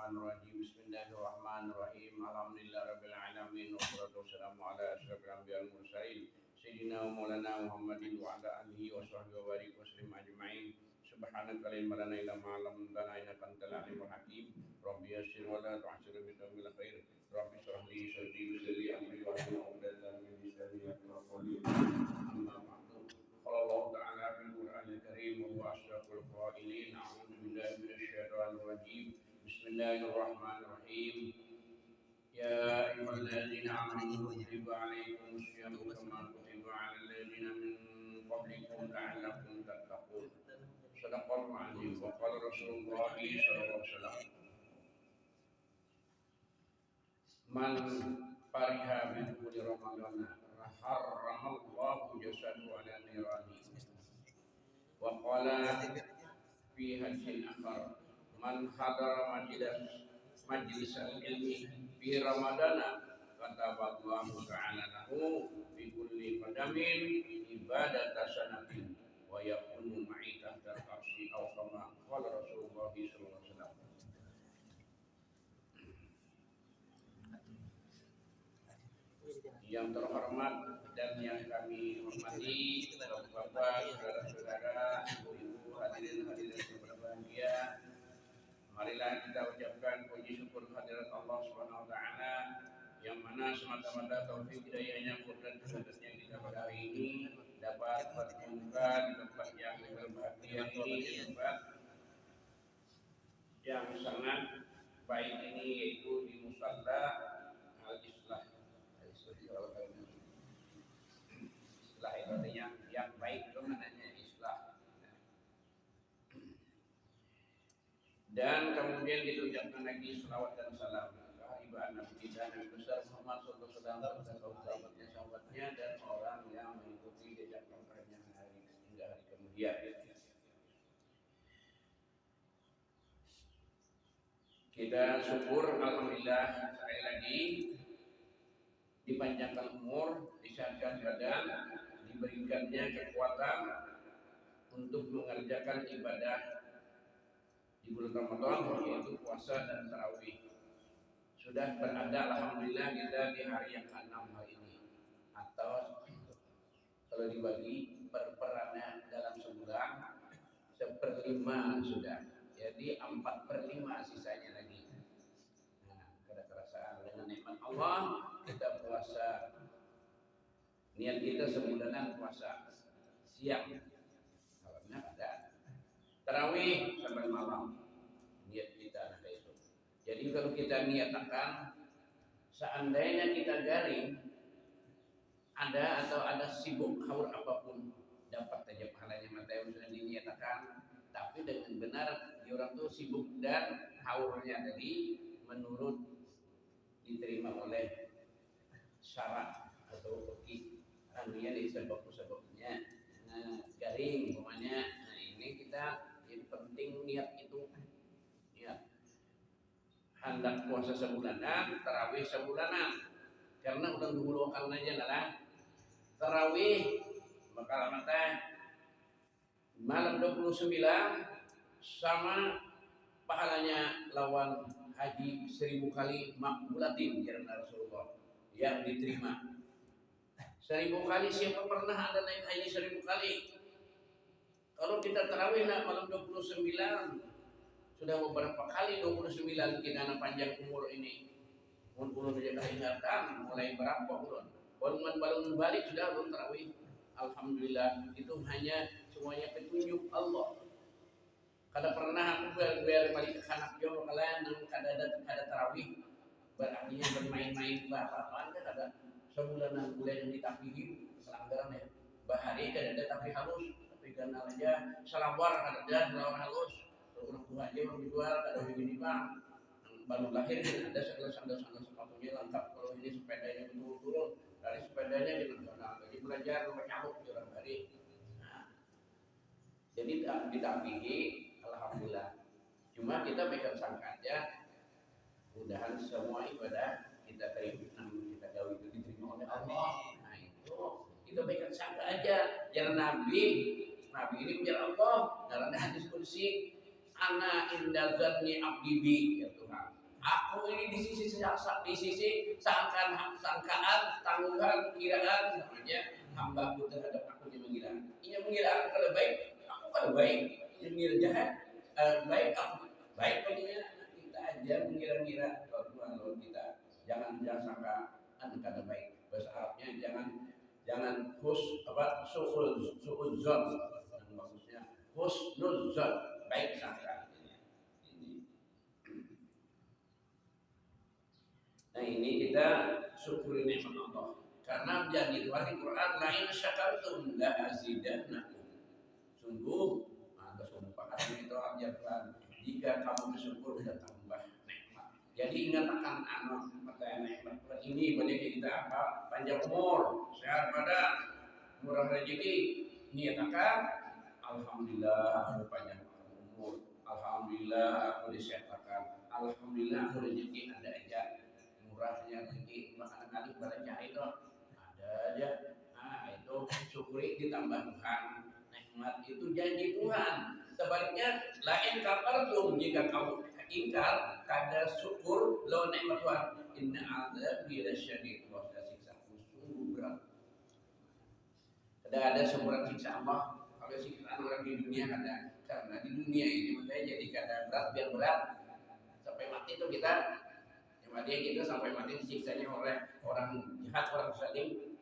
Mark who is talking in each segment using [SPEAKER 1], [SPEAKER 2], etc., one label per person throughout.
[SPEAKER 1] Bismillahirrahmanirrahim. Bismillahirrahmanirrahim. Alhamdulillahirabbil alamin wassalatu wassalamu ala asyrofil anbiya'i wal mursalin sayyidina wa maulana Muhammadin wa ala alihi wa sahbihi wa barik wa sallim ajma'in. Subhanaka la ilma lana illa ma 'allamtana innaka antal alimul hakim. Rabbi yassir wa la tu'assir bi tawfil khair. Rabbi shrah li sadri wa yassir li amri wa hlul 'uqdatam min lisani yafqahu qawli. Amma ba'du. Qala Allah ta'ala fil Qur'anil Karim wa huwa asyraful qailin. A'udzu billahi minasy syaithanir rajim. Bismillahirrahmanirrahim. Ya ayyuhalladzina amanu kutiba 'alaikumus syiyamu kama kutiba 'alal ladzina min qablikum la'allakum tattaqun. Shadaqallahu 'azim. Wa qala Rasulullah sallallahu alaihi wasallam, man fariha bi dukhuli Ramadan harramallahu jasadu 'ala nirani. Wa qala fi haditsin akhar, man hadara majlis al-ilmi fi Ramadana kataballahu ta'ala lahu bi kulli qadamin ibadata sanatin wa yakunu ma'i tahta al-arshi aw kama qala Rasulullah sallallahu alaihi wasallam. Yang terhormat dan yang kami hormati Bapak, saudara-saudara, ibu-ibu, hadirin-hadirin yang berbahagia, marilah kita ucapkan puji syukur kehadirat Allah Subhanahu wa taala yang mana semata-mata taufik hidayahnya dan kehendaknya kita pada hari ini dapat berjumpa di tempat yang berbahagia ini, di tempat yang sangat baik ini, yaitu di Musalla Al-Islah. Islah itu artinya yang baik, itu namanya islah. Dan kemudian kita ucapkan lagi salawat dan salam kehadiran Nabi kita Nabi besar Muhammad sallallahu alaihi wasallam, sahabatnya dan orang yang mengikuti jejak langkahnya hingga hari kemudian. Kita syukur alhamdulillah sekali lagi dipanjangkan umur, disehatkan badan, diberikannya kekuatan untuk mengerjakan ibadah di bulan Ramadan, yaitu puasa dan tarawih. Sudah berada alhamdulillah kita di hari yang ke-6 hari ini, atau kalau dibagi perperannya dalam sebulan 1/5 sudah, jadi 4/5 sisanya lagi. Nah, kada kerasaan dengan nikmat Allah kita puasa. Niat kita sebulanan puasa siang, malamnya ada tarawih sampai malam, niat kita ada itu. Jadi kalau kita niatkan, seandainya kita garing ada atau ada sibuk haur apapun, dapat saja pahalanya mata yang sudah diniatkan. Tapi dengan benar orang itu sibuk dan haurnya tadi menurut diterima oleh syarat atau fikih, anunya disebab-sebabnya. Nah, garing umpamanya, nah ini kita jadi penting niat itu, niat hendak puasa sebulanan, tarawih sebulanan, karena udah dulu akan aja lah tarawih bakal mata malam 29 sama pahalanya lawan haji 1000 kali makbulatin karena Rasulullah yang diterima. 1000 kali, siapa pernah ada naik haji 1000 kali? Kalau kita tarawih nak malam 29, sudah beberapa kali 29 kita anak panjang umur ini. Ulun aja keingatan mulai berapa ulun. Balun balik sudah ulun tarawih. Alhamdulillah, itu hanya semuanya petunjuk Allah. Kada pernah aku biar balik ke anak jauh kalian kada tarawih. Berarti bermain-main apa-apaan kan ada sebulanan bulan yang ditapihi pelanggaran ya. Bahari kada ada tapi halus. Karena aja salawar ada salawar halus, orang tua aja orang dijual ada begini bang, baru lahir ada sandal sepatunya lengkap. Kalau ini sepedanya turun dari sepedanya dikenal, jadi belajar menyambut di orang hari. Nah, jadi ditapihi alhamdulillah. Cuma kita pegang sangka aja, mudahan semua ibadah kita terima, kita gawe itu diterima oleh Allah. Nah itu kita pegang sangka aja, jangan Nabi ini ujar Allah dalam hadis kursi, ana inda dzanni abdi bi, ya Tuhan. Aku ini di sisi sangkaan, tanggungan, kiraan namanya hamba-Mu terhadap aku yang mengira. Ia mengira aku kalau baik, aku kalau baik. Ia mengira jahat, baik aku baik. Pokoknya kita aja mengira-ngira Tuhan Lord kita. Jangan sangka kada baik. Bahasa Arabnya jangan suudzon. Maksudnya husnuzon, baik sangka. Nah ini kita syukuri nikmat Allah. Karena janji Tuhan di Quran, la in syakartum la azidannakum. Sungguh, maka sumpah hati itu ajarkan. Jika kamu bersyukur sudah tambah nikmat. Jadi ingatkan anak nikmat ini pada kita apa? Panjang umur, sehat badan, murah rezeki. Niatakan, alhamdulillah aku panjang umur. Alhamdulillah aku disehatkan. Alhamdulillah aku rezeki ada aja. Murahnya rezeki makanan kali pada cari itu ada aja. Nah itu syukuri ditambah Tuhan. Nikmat itu janji Tuhan. Sebaliknya lain kafartum, jika kamu ingkar kada syukur lo nikmat Tuhan. Inna adzabi lasyadid, wa siksaku sungguh berat. Ada seberat siksa Allah. Kalau siksaan orang di dunia kada, karena di dunia ini makanya jadi kada berat biar berat sampai mati itu kita. Dia kita sampai mati disiksanya oleh orang jahat, orang zalim.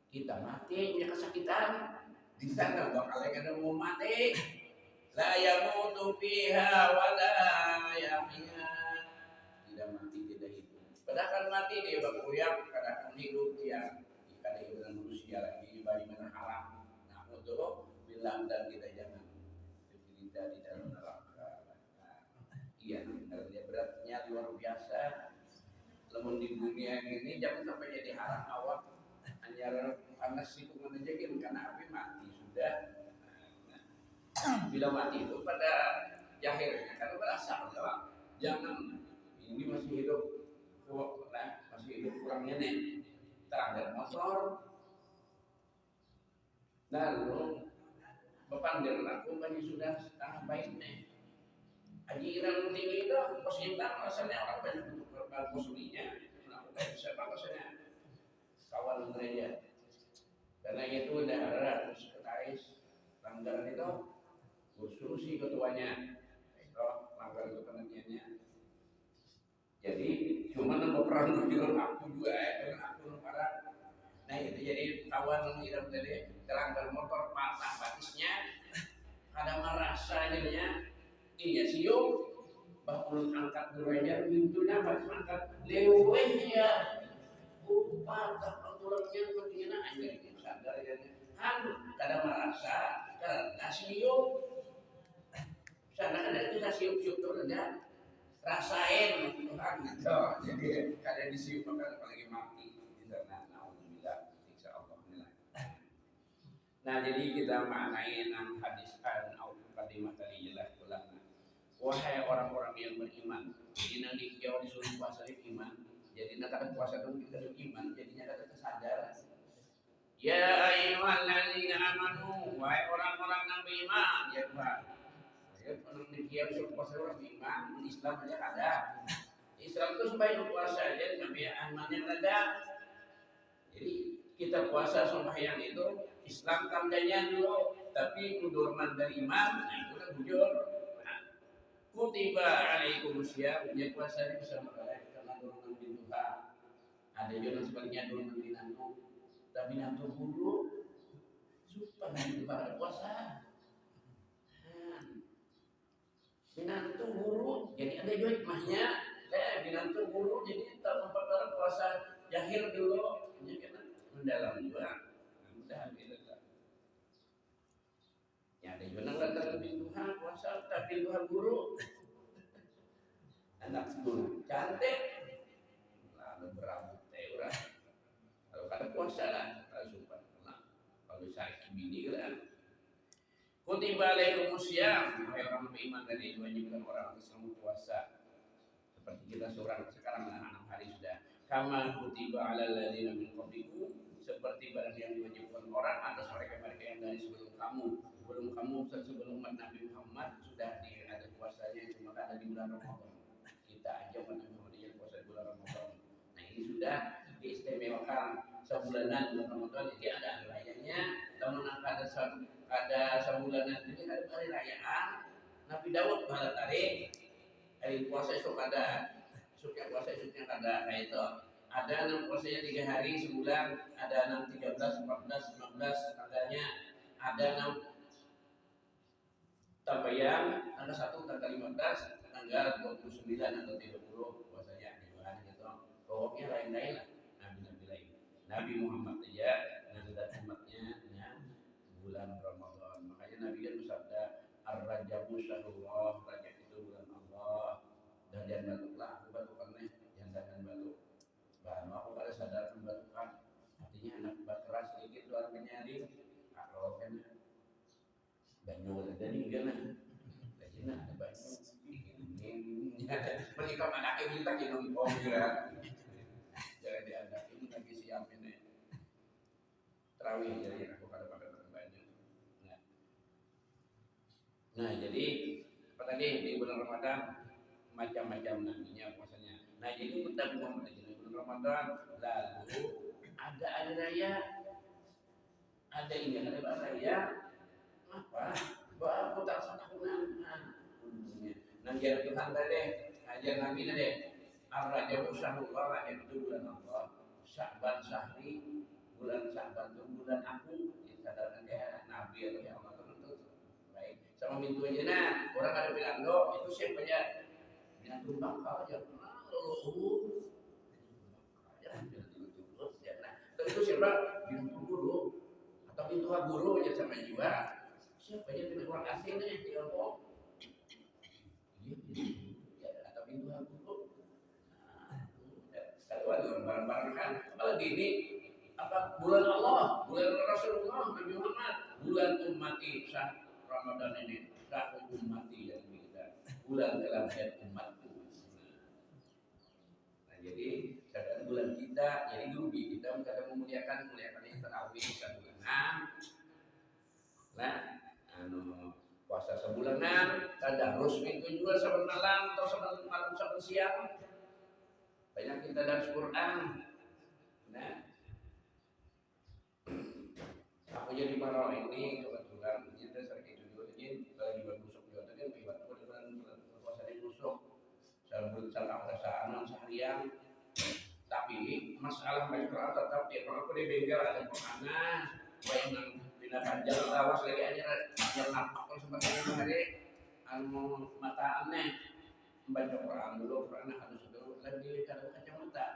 [SPEAKER 1] Kita mati punya kesakitan. Di sana bakal ada mau mati. La yamutu fiha wa la yahya. Tidak mati, tidak hidup. Padahal mati dia bakuyang, kadang hidup dia. Jika ada hiburan manusia lagi bagaimana haram. Nah untuk bilang dan kita jangan bercerita di dalam neraka. Iya, karena dia beratnya luar biasa. Namun di dunia ini jangan sampai jadi haram awak. Hanya panas itu menjadi karena api mati sudah. Bila mati itu pada akhirnya karena berasa bahwa jangan ini masih hidup kurangnya nih. Terangkat motor. Lalu bepandir aku banyak sudah setengah baik nih. Haji Iran tinggi itu positif rasanya orang banyak untuk musuhnya melakukan siapa rasanya kawan gereja karena itu daerah sekretaris langgaran itu suruh si ketuanya itu langgar itu penelitiannya jadi cuma nambah perang dengan aku juga karena aku parah. Nah itu jadi kawan Iran tadi teranggar motor patah batisnya ada merasa jadinya iya siung bakul angkat duranya pintunya bakul angkat lewehnya patah tulangnya begini aja sadar ya kan kadang merasa karena siung sana ada itu siung tuh ada rasain Tuhan gitu jadi kadang disiung maka apalagi mati di sana alhamdulillah insya Allah. Nah jadi kita maknain hadis al-qadimah tadi jelas ulang. Wahai orang-orang yang beriman, jadi nanti jauh disuruh puasa iman, jadi nak kata puasa itu kita iman, jadinya kata kesadar. Ya ayyuhalladzina amanu, wahai orang-orang yang beriman, ya Tuhan. Ya orang dikira suruh puasa orang iman, Islam aja ada. Islam itu supaya puasa aja, sampai imannya ada. Jadi kita puasa sembahyang itu Islam tandanya dulu, tapi mundurman dari iman, nah itu kan bujur. Kutiba alaikum syiyam, ya puasa bersama kalian karena dorongan bin Tuhan. Ada juga sebaliknya dorongan binantu, tapi binantu guru supaya bin Tuhan ada puasa. Binantu guru, jadi ada juga hikmahnya. Binantu guru jadi tak memperkara puasa jahil dulu, jadi kan mendalam juga. Mudah kita. Ya ada juga nggak terlebih Tuhan puasa tapi Tuhan guru anak guru cantik lalu berambut teura kalau kada puasa lah super kalau sakit bini kan kutiba alaikumusiyam orang beriman tadi diwajibkan orang Islam puasa seperti kita sekarang 6 hari sudah kama kutiba alal ladzina min qablikum seperti barang yang diwajibkan orang atas mereka yang dari sebelum kamu sebelum kamu sebelum umat Nabi Muhammad sudah ada puasanya, cuma ada di bulan Ramadan. Kita aja umat Nabi Muhammad yang puasa di bulan Ramadan. Nah ini sudah diistimewakan sebulanan bulan Ramadan, jadi ada hari rayanya. Namun ada sebulanan ini ada hari rayaan. Nabi Daud malah tarik hari puasa esok ada, esoknya puasa esoknya ada, nah itu. Ada 6 puasanya 3 hari sebulan, ada 6, 13, 14, 15 tanggalnya, ada 6 tambahan, tanggal 1, tanggal 15, tanggal 29 atau 30 puasanya gimana gitu. Pokoknya lain-lain lah, nabi-nabi lain. Nabi Muhammad aja, nabi dan umatnya bulan Ramadan. Makanya Nabi kan bersabda, Ar-Rajabu Syahrullah, Rajab itu bulan Allah. Dan jangan batuklah, aku batukannya, jangan batuk. Bahan aku pada sadar membatukan, artinya anak keras sedikit tuh orang penyaring, kalau kan banyu ada nih kan, kayaknya ada banyu, mereka anaknya minta minum ya, jangan dianggap ini lagi siapin nih, terawih jadi aku pada banyu. Nah jadi apa tadi di bulan Ramadan macam-macam nabinya puasanya. Nah jadi Nabi Muhammad di bulan Ramadan lalu ada hari raya, ada ini ada hari raya apa? Bahwa putar setahunan. Nah jadi Tuhan tadi ajar Nabi tadi. Ar-Rajab Syahrullah, Rajab itu bulan Allah. Sya'ban Syahri, bulan Sya'ban itu bulan aku. Disadarkan ya Nabi atau yang Allah tertentu. Baik, sama mintu aja nah. Orang ada bilang lo itu siapa aja? Yang bakal aja itu siapa? Bintu guru atau bintu guru aja sama juga. Siapa aja dengan orang asing nih di Tiongkok? Atau bintu guru. Kalau ada barang-barang kan, apalagi ini apa bulan Allah, bulan Rasulullah Nabi Muhammad, bulan ummati sah Ramadan ini, sah ummati yang kita, bulan kelahiran umatku. Jadi kadang bulan kita, jadi dulu kita kadang memuliakan yang terawih sebulanan, nah, puasa sebulanan, tadarus itu juga saban malam atau saban malam saban siang, banyak kita dari Quran. Nah, aku jadi parau ini kebetulan kita sering itu dulu ini lagi berbusuk juga tadi lewat bulan puasa di busuk. Salah perasaan seharian, tapi masalah mereka tetap dia kalau di bengkel ada kemana, bayang binatang jalan lawas lagi aja yang nampak kalau seperti hari anu mata aneh membaca Quran dulu Quran harus dulu lagi kalau kacamata.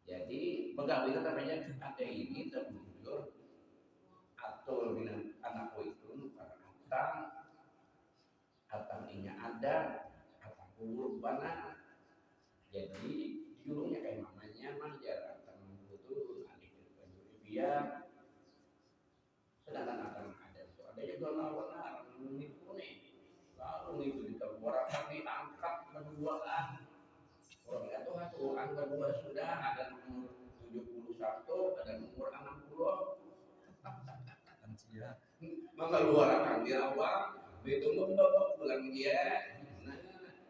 [SPEAKER 1] Jadi pegawai tetapnya ada ini terjujur atau dengan anakku itu karena atangnya ada, atang buruk banget. Jadi julunya kayak mamanya manjar atang itu adik dia. Sedangkan atang ada itu ada juga lawan itu nih. Lalu itu dikeluarkan diangkat berduaan. Orang itu satu angka dua sudah ada nomor 71, ada nomor 60. Mengeluarkan dia awal itu membawa pulang dia,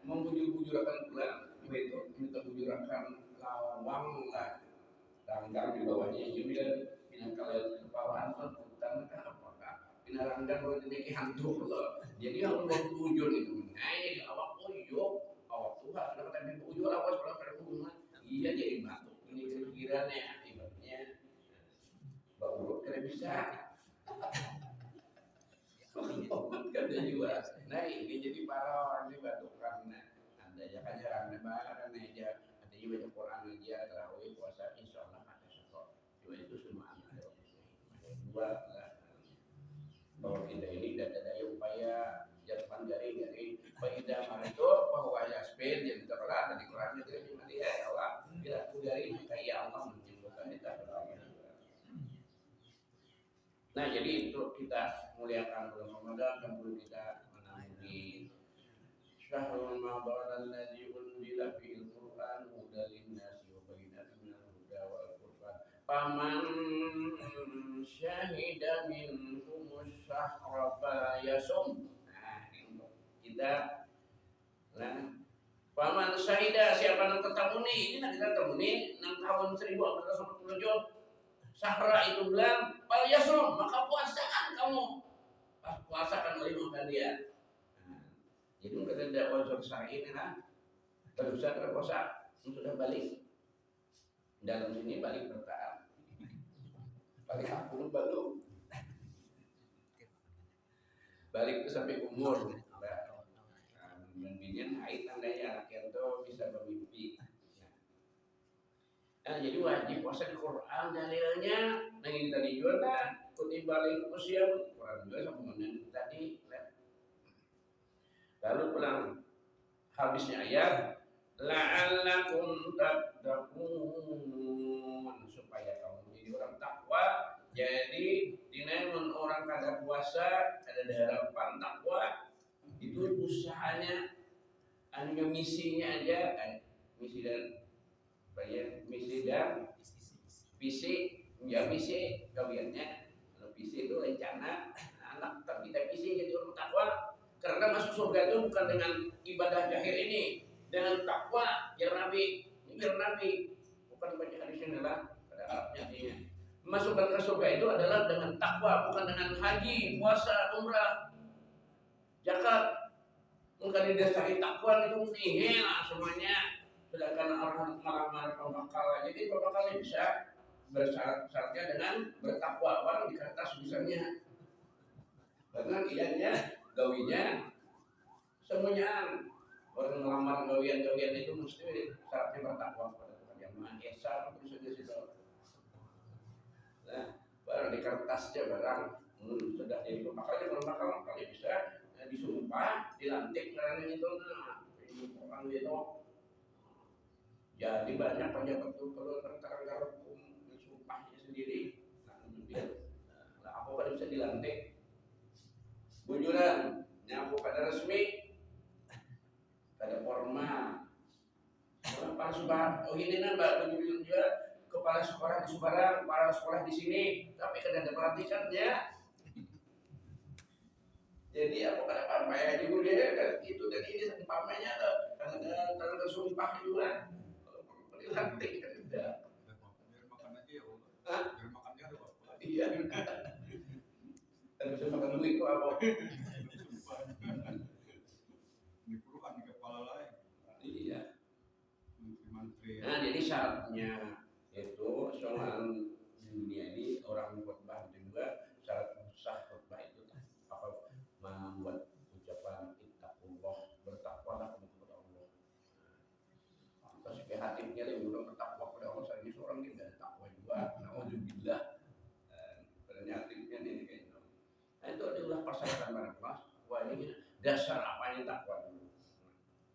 [SPEAKER 1] membujur-bujurkan pulang itu minta bujurkan lawang lah, ranggang di bawahnya juga pinang kalian kepawahan hutan apakah pinang ranggang kalau ini hantu loh, jadi harus membujur itu, nah ini awak awak Tuhan sudah kata bujur awas kalau pada rumah, iya jadi batuk ini kira-kiranya akibatnya bau kira bisa. Kan juga. Nah ini jadi para orang ini batukan. Anda aja kan jarang lebaran aja. Ada juga baca Quran aja, tarawih, puasa, insya Allah ada syukur. Cuma itu semua ada. Dua lah. Bahwa kita ini tidak ada upaya jatuhan dari faedah mana itu bahwa ya spin jadi terpelah dari Quran itu cuma dia Allah bila dari kayak Allah menciptakan kita. Nah jadi untuk kita muliakan bulan Ramadan dan perlu kita menangani syahrul Ramadan alladzi unzila fil Qur'an hudan lin-nasi wa bayyinatin minal huda wal furqan. Paman syahida minhumus syahra fala yasum. Nah, ini untuk kita. Nah, paman syahida, siapa yang ketemuni, ini nak kita temuni 6 tahun 1447 syahra itu bulan fala yasum, maka puasaan kamu. Puasa kan melimpahkan dia. Nah, jadi mungkin ada unsur syar'i ini lah. Berusaha berpuasa sudah balik. Dalam sini balik bertahan. Balik kampung baru. Balik itu sampai umur. Mungkin haid tandanya akhir itu bisa bermimpi. Nah, jadi wajib puasa di Quran dalilnya. Nah ini tadi juga kutiba alaikum usyam Quran juga sama dengan tadi. Lalu pulang habisnya ayat la'allakum tattaqun, supaya kamu menjadi orang takwa. Jadi dinamun orang kada puasa ada harapan takwa itu usahanya anu misinya aja misi dan misi dan visi ya visi kawiannya. Kalau visi itu rencana anak, tapi kita visi jadi orang takwa karena masuk surga itu bukan dengan ibadah zahir ini, dengan takwa biar nabi bukan baca hadis ini lah pada Arabnya artinya masukkan ke surga itu adalah dengan takwa, bukan dengan haji, puasa, umrah, zakat. Mungkin didasari takwa itu nihil semuanya. Sedangkan orang marah-marah pembakal, jadi pembakalnya bisa bersyaratnya dengan bertakwa. Orang di kertas misalnya karena ianya gawinya semuanya. Orang melamar gawian-gawian itu mesti syaratnya bertakwa kepada Tuhan Yang Maha Esa. Terus saja situ. Nah, barang di kertasnya barang sudah jadi pembakal, makanya bisa disumpah, dilantik karena itu. Nah, ini orang itu. Jadi banyak perlu teranggar hukum disumpahnya sendiri. Nah, aku pada bisa dilantik. Bujuran, nyapu pada resmi, pada formal. Kepala sekolah, oh ini nambah bujuran juga kepala sekolah di Subarang, kepala sekolah di sini, tapi kadang ada perhatikannya. Jadi aku pada pamai aja gue itu dan ini pamainya ada tanda sumpah juga. Dilantik kan tidak.
[SPEAKER 2] Makan aja ya, makannya ada apa?
[SPEAKER 1] Iya. Dan bisa makan duit itu apa?
[SPEAKER 2] Dipurukan di kepala lain.
[SPEAKER 1] Iya.
[SPEAKER 2] Menteri.
[SPEAKER 1] Nah jadi syaratnya itu soal di dunia ini orang khutbah juga syarat sah khutbah itu apa membuat ucapan ittaqullah, bertakwalah kepada Allah. Terus hatinya lebih mudah bertakwa kepada Allah. Saya ini seorang yang tidak ada takwa juga. Alhamdulillah. Ternyata ini kayak itu. Nah itu adalah persyaratan barang mas. Wah ini dasar apanya takwa dulu.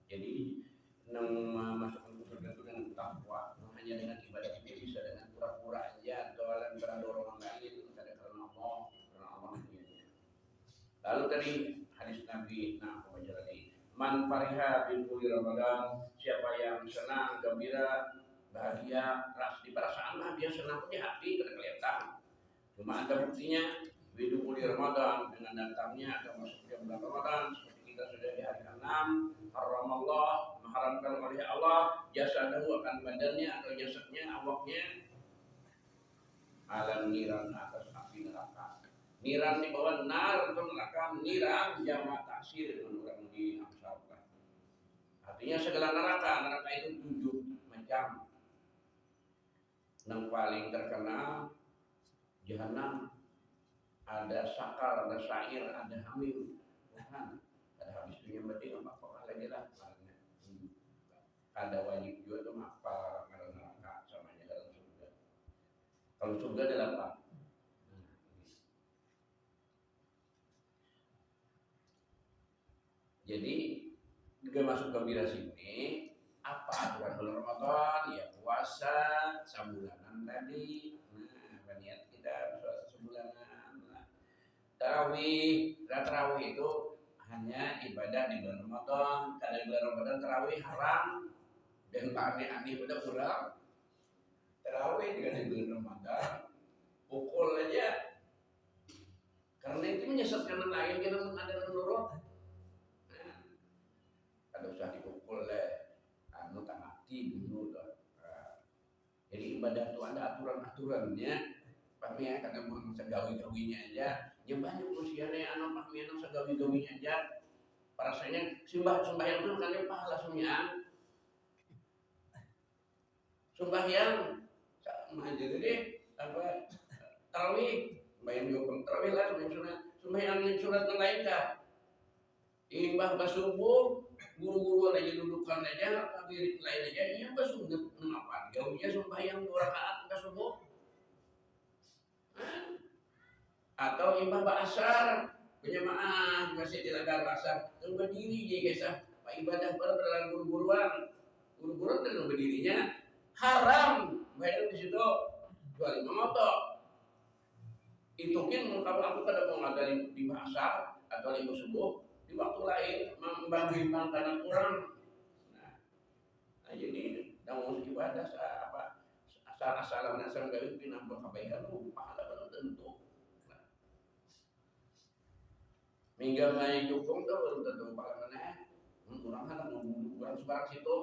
[SPEAKER 1] Jadi masukkan ke surga itu dengan takwa. Hanya dengan ibadah kita bisa dengan pura-pura aja atau berada orang lain. Ada karena Allah punya. Lalu tadi hadis Nabi, nah aku baca lagi. Man fariha bin Ramadan, siapa yang senang, gembira, bahagia, ras di perasaan lah dia senang di hati kada kelihatan. Cuma ada buktinya bidul Ramadan dengan datangnya atau masuknya bulan Ramadan seperti kita sudah di hari ke-6, haramallah, mengharamkan oleh Allah jasadahu akan badannya atau jasadnya, awaknya alam niran atas api neraka. Niran di bawah nar atau neraka, niran jama taksir dengan orang di amsalkan. Artinya segala neraka itu 7 macam. Yang paling terkenal Jahannam, ada sakar, ada syair, ada hamim. Ada habis dunia mati nggak apa-apa lagi lah. Ada wajib juga tuh apa karena neraka samanya dalam surga. Kalau surga ada apa? Jadi juga masuk gembira sini apa bulan bulan Ramadan ya puasa sebulanan tadi. Nah niat kita puasa sebulanan. Nah, tarawih itu hanya ibadah di bulan Ramadan. Karena bulan Ramadan tarawih haram dan aneh-aneh udah kurang. terawih dengan di bulan Ramadan, pukul aja. Karena itu menyesatkan yang lain, kita ada nurut. Nah, ada usah dipukul anu tak mati dulu. Jadi ibadah itu ada aturan-aturannya. Kami ya kadang mau segawi-gawinya aja. Ya banyak usianya anak kami anak segawi-gawinya aja. Rasanya sembahyang itu kan pahala sembahyang. Sembahyang sama aja deh apa tarawih, sembahyang juga tarawih lah sembahyang surat yang lain kah? Imbah basubuh guru-guru aja dudukan aja tapi lain aja iya basubuh mengapa? Jauhnya sembahyang 2 rakaat basubuh. Atau imbah ba'asar berjamaah masih dilakukan asar dan berdiri dia guys pak ibadah pada guru-guruan dan berdirinya haram bayar di situ jual 5 motor itu kan kalau aku kadang mau ngadain di asar atau 5 subuh di waktu lain membimbang karena kurang nah jadi namun ibadah apa asal-asalan asal gak pinambah kebaikan pahala belum tentu. Minggu main jukung tuh belum tentu pahala mana. Orang kan orang sebarang situ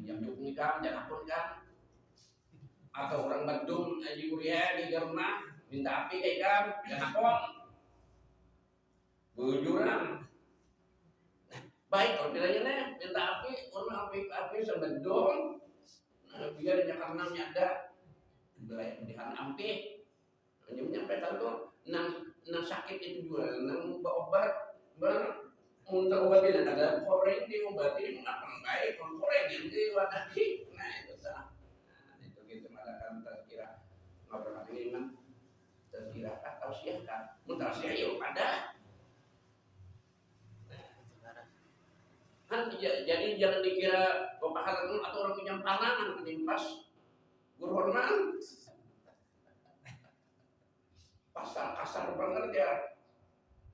[SPEAKER 1] yang jukung kan jangan pun kan. Atau orang Bandung di kuliah di rumah minta api kayak kan jangan pun. Bujuran. Baik kalau bilangnya minta api orang api sebendung. Nah, biar jangan ada belayan api. Menyampaikan tuh nang sakit itu juga nang obat untuk obatin ada koreng diobati apa baik koreng yang diwadati nah itu sah nah itu kita mengadakan tazkirah ngobrol ini kan tazkirah atau siapa mutasiah yuk ada kan jadi jangan dikira pahala atau orang punya panangan menimpas guru hormat pasal kasar banget ya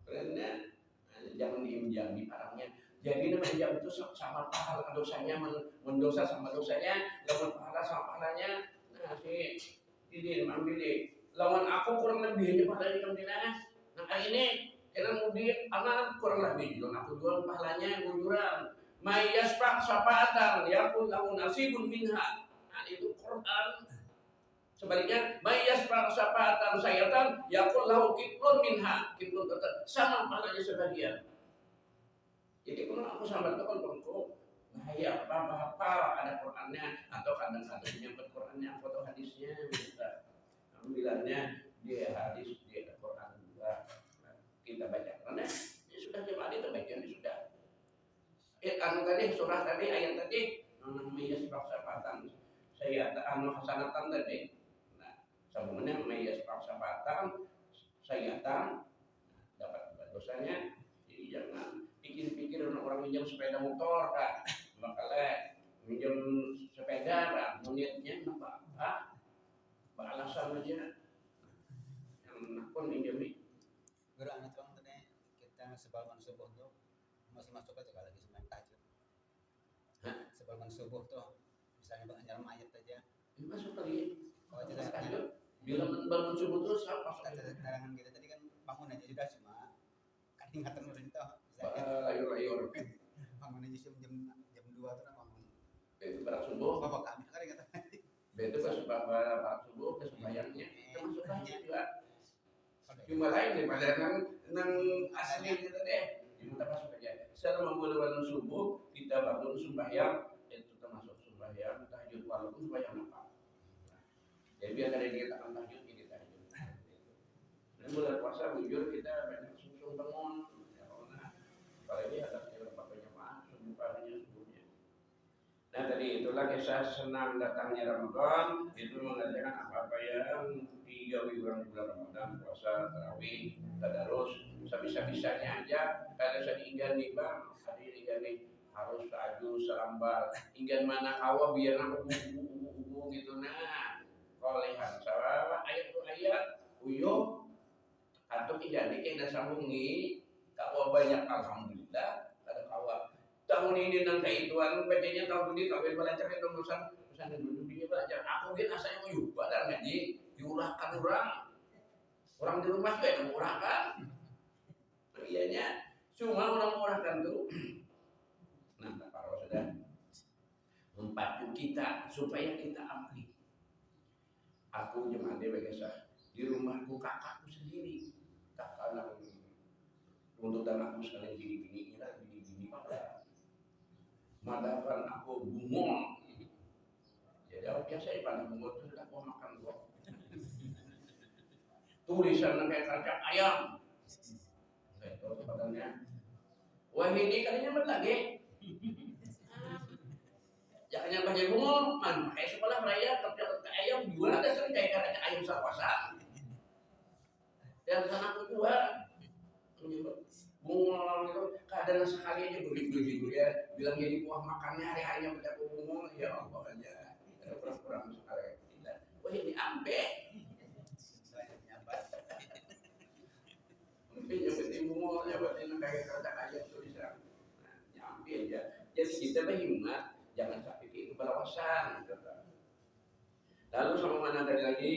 [SPEAKER 1] karena jangan diimjami barangnya. Jadi menjam itu sama pahala dosanya mendosa sama dosanya, lawan pahala sama pahalanya. Nah si Didin ambil lawan aku kurang lebih aja pahalanya kemana? Nah kali ini karena mudik anak kurang lebih lawan aku jual pahalanya gujuran. Mayaspak syafaatan ya pun kamu nasibun minha. Nah itu Quran. Sebaliknya mayas syafaatan sayatan yakul lahu kiplun minha kiplun sama pahalanya sebagian. Jadi kalau aku sama itu kan bengkok bahaya apa ada Qurannya atau kadang-kadang nyampe Qurannya atau hadisnya bisa. Alhamdulillahnya dia hadis dia ada Quran juga kita baca karena ya sudah jemaah itu bagian sudah. Anu tadi surah tadi ayat tadi mayas syafaatan saya anu hasanatan tadi. Sambungannya mayas paksapatan sayatan dapat dosanya jadi jangan pikir-pikir orang minjam sepeda motor kan makanya minjam sepeda kan niatnya apa alasan aja yang pun minjam
[SPEAKER 2] gerak anak orang tadi kita sebelum subuh tuh masih masuk aja lagi sembilan tahajud sebelum subuh tuh misalnya banyak ayat aja
[SPEAKER 1] masuk lagi
[SPEAKER 2] kalau tidak tahajud
[SPEAKER 1] bila bangun subuh terus apa?
[SPEAKER 2] Karangan kita tadi kan bangun aja sudah cuma kan ingatan udah itu.
[SPEAKER 1] Layur.
[SPEAKER 2] Bangun aja jam 2 tuh bangun.
[SPEAKER 1] Itu pada subuh.
[SPEAKER 2] Bapak kami kan kata.
[SPEAKER 1] Itu pas pada subuh ke sembahyangnya termasuk aja juga. Cuma lain daripada nang asli kita deh. Kita masuk aja. Selama bangun subuh kita bangun sembahyang itu termasuk sembahyang tahajud walaupun sembahyang apa. Jadi biar ada kita akan tahajud ini tahajud. Dan bulan puasa bujur kita banyak sungsung bangun. Ya karena apalagi ada beberapa jemaah subuh paginya subuhnya. Nah tadi itulah kisah senang datangnya Ramadan itu mengajarkan apa-apa yang digawi orang bulan Ramadan puasa tarawih tadarus bisa-bisanya aja kada usah diinggan nih bang tadi diinggan nih harus aju selambar inggan mana kawa biar aku ubu gitu nah kolehan salah ayat uyuh atau tidak dikena sambungi kawa banyak alhamdulillah ada kawa tahun ini nang kaituan PT-nya tahun ini kawin belajar itu pesan dulu dia belajar. Aku bin asanya mau juga dan ngaji diurahkan orang di rumah juga yang murahkan. Iyanya cuma orang murahkan tuh. Nah, para saudara membantu kita supaya kita ambil. Aku jemaah dewa kisah di rumahku kakakku sendiri, kakak yang untuk anakku sekalian bini pada madakan aku bungol. Jadi aku biasa pada bungol itu sudah mau makan kok. Tulisan kayak kacang ayam. Itu katanya. Wah ini kalinya lagi. Jangan banyak bungol, man. Kayak sekolah raya tercatat ayam jual ada sering kayak kacang ayam sawasa. Dan sana aku juga bungol itu kadang sekali aja begitu ya bilang jadi kuah makannya hari-harinya baca bungol ya Allah aja kurang sekali tidak. Wah ini ampe mungkin yang bungolnya buat ini kayak kacang ayam tulisan nyampe aja. Jadi kita berhimmat jangan sampai itu balawasan. Lalu sama mana tadi lagi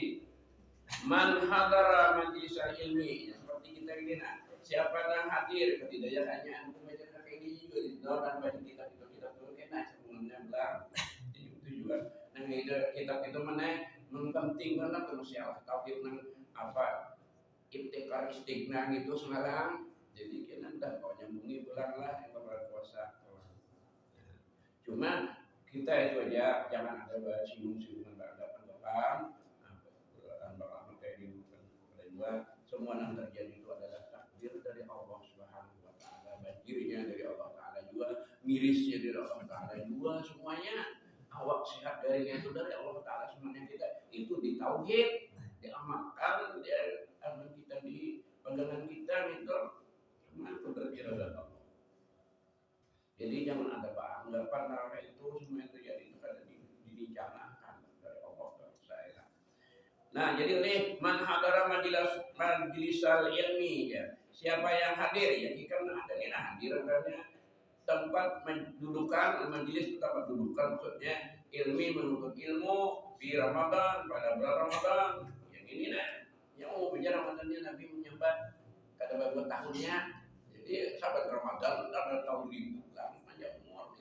[SPEAKER 1] man hadara majlisal ilmi seperti kita ini siapa yang hadir ketidakannya untuk belajar kayak ini juga didoakan bagi kita tuh enak sebenarnya bilang itu juga nah kita mana penting banget tuh masalah tauhid nang apa ibtikar istighna gitu sekarang jadi kita udah kau nyambungi pulang lah yang berpuasa cuma kita itu aja jangan ada singgung-singgungan berhadapan semua yang terjadi itu adalah takdir dari Allah Subhanahu wa taala, banjirnya dari Allah taala juga, mirisnya dari Allah taala juga, semuanya awak sehat darinya itu dari Allah taala semuanya kita itu ditauhid, diamalkan, amal kita di pegangan kita itu semua itu terjadi dari Allah. Jadi jangan ada anggapan bahwa itu semua yang terjadi itu ada direncanakan dari Allah taala. Nah, jadi oleh man hadara majlisal ilmi ya. Siapa yang hadir ya, karena ada ini hadir karena tempat mendudukan majelis itu tempat dudukan maksudnya ilmi menuntut ilmu di Ramadan pada bulan Ramadan. Yang ini nah, yang mau bicara Ramadannya Nabi menyambat kada beberapa tahunnya. Jadi sahabat Ramadan pada tahun 1000 panjang umur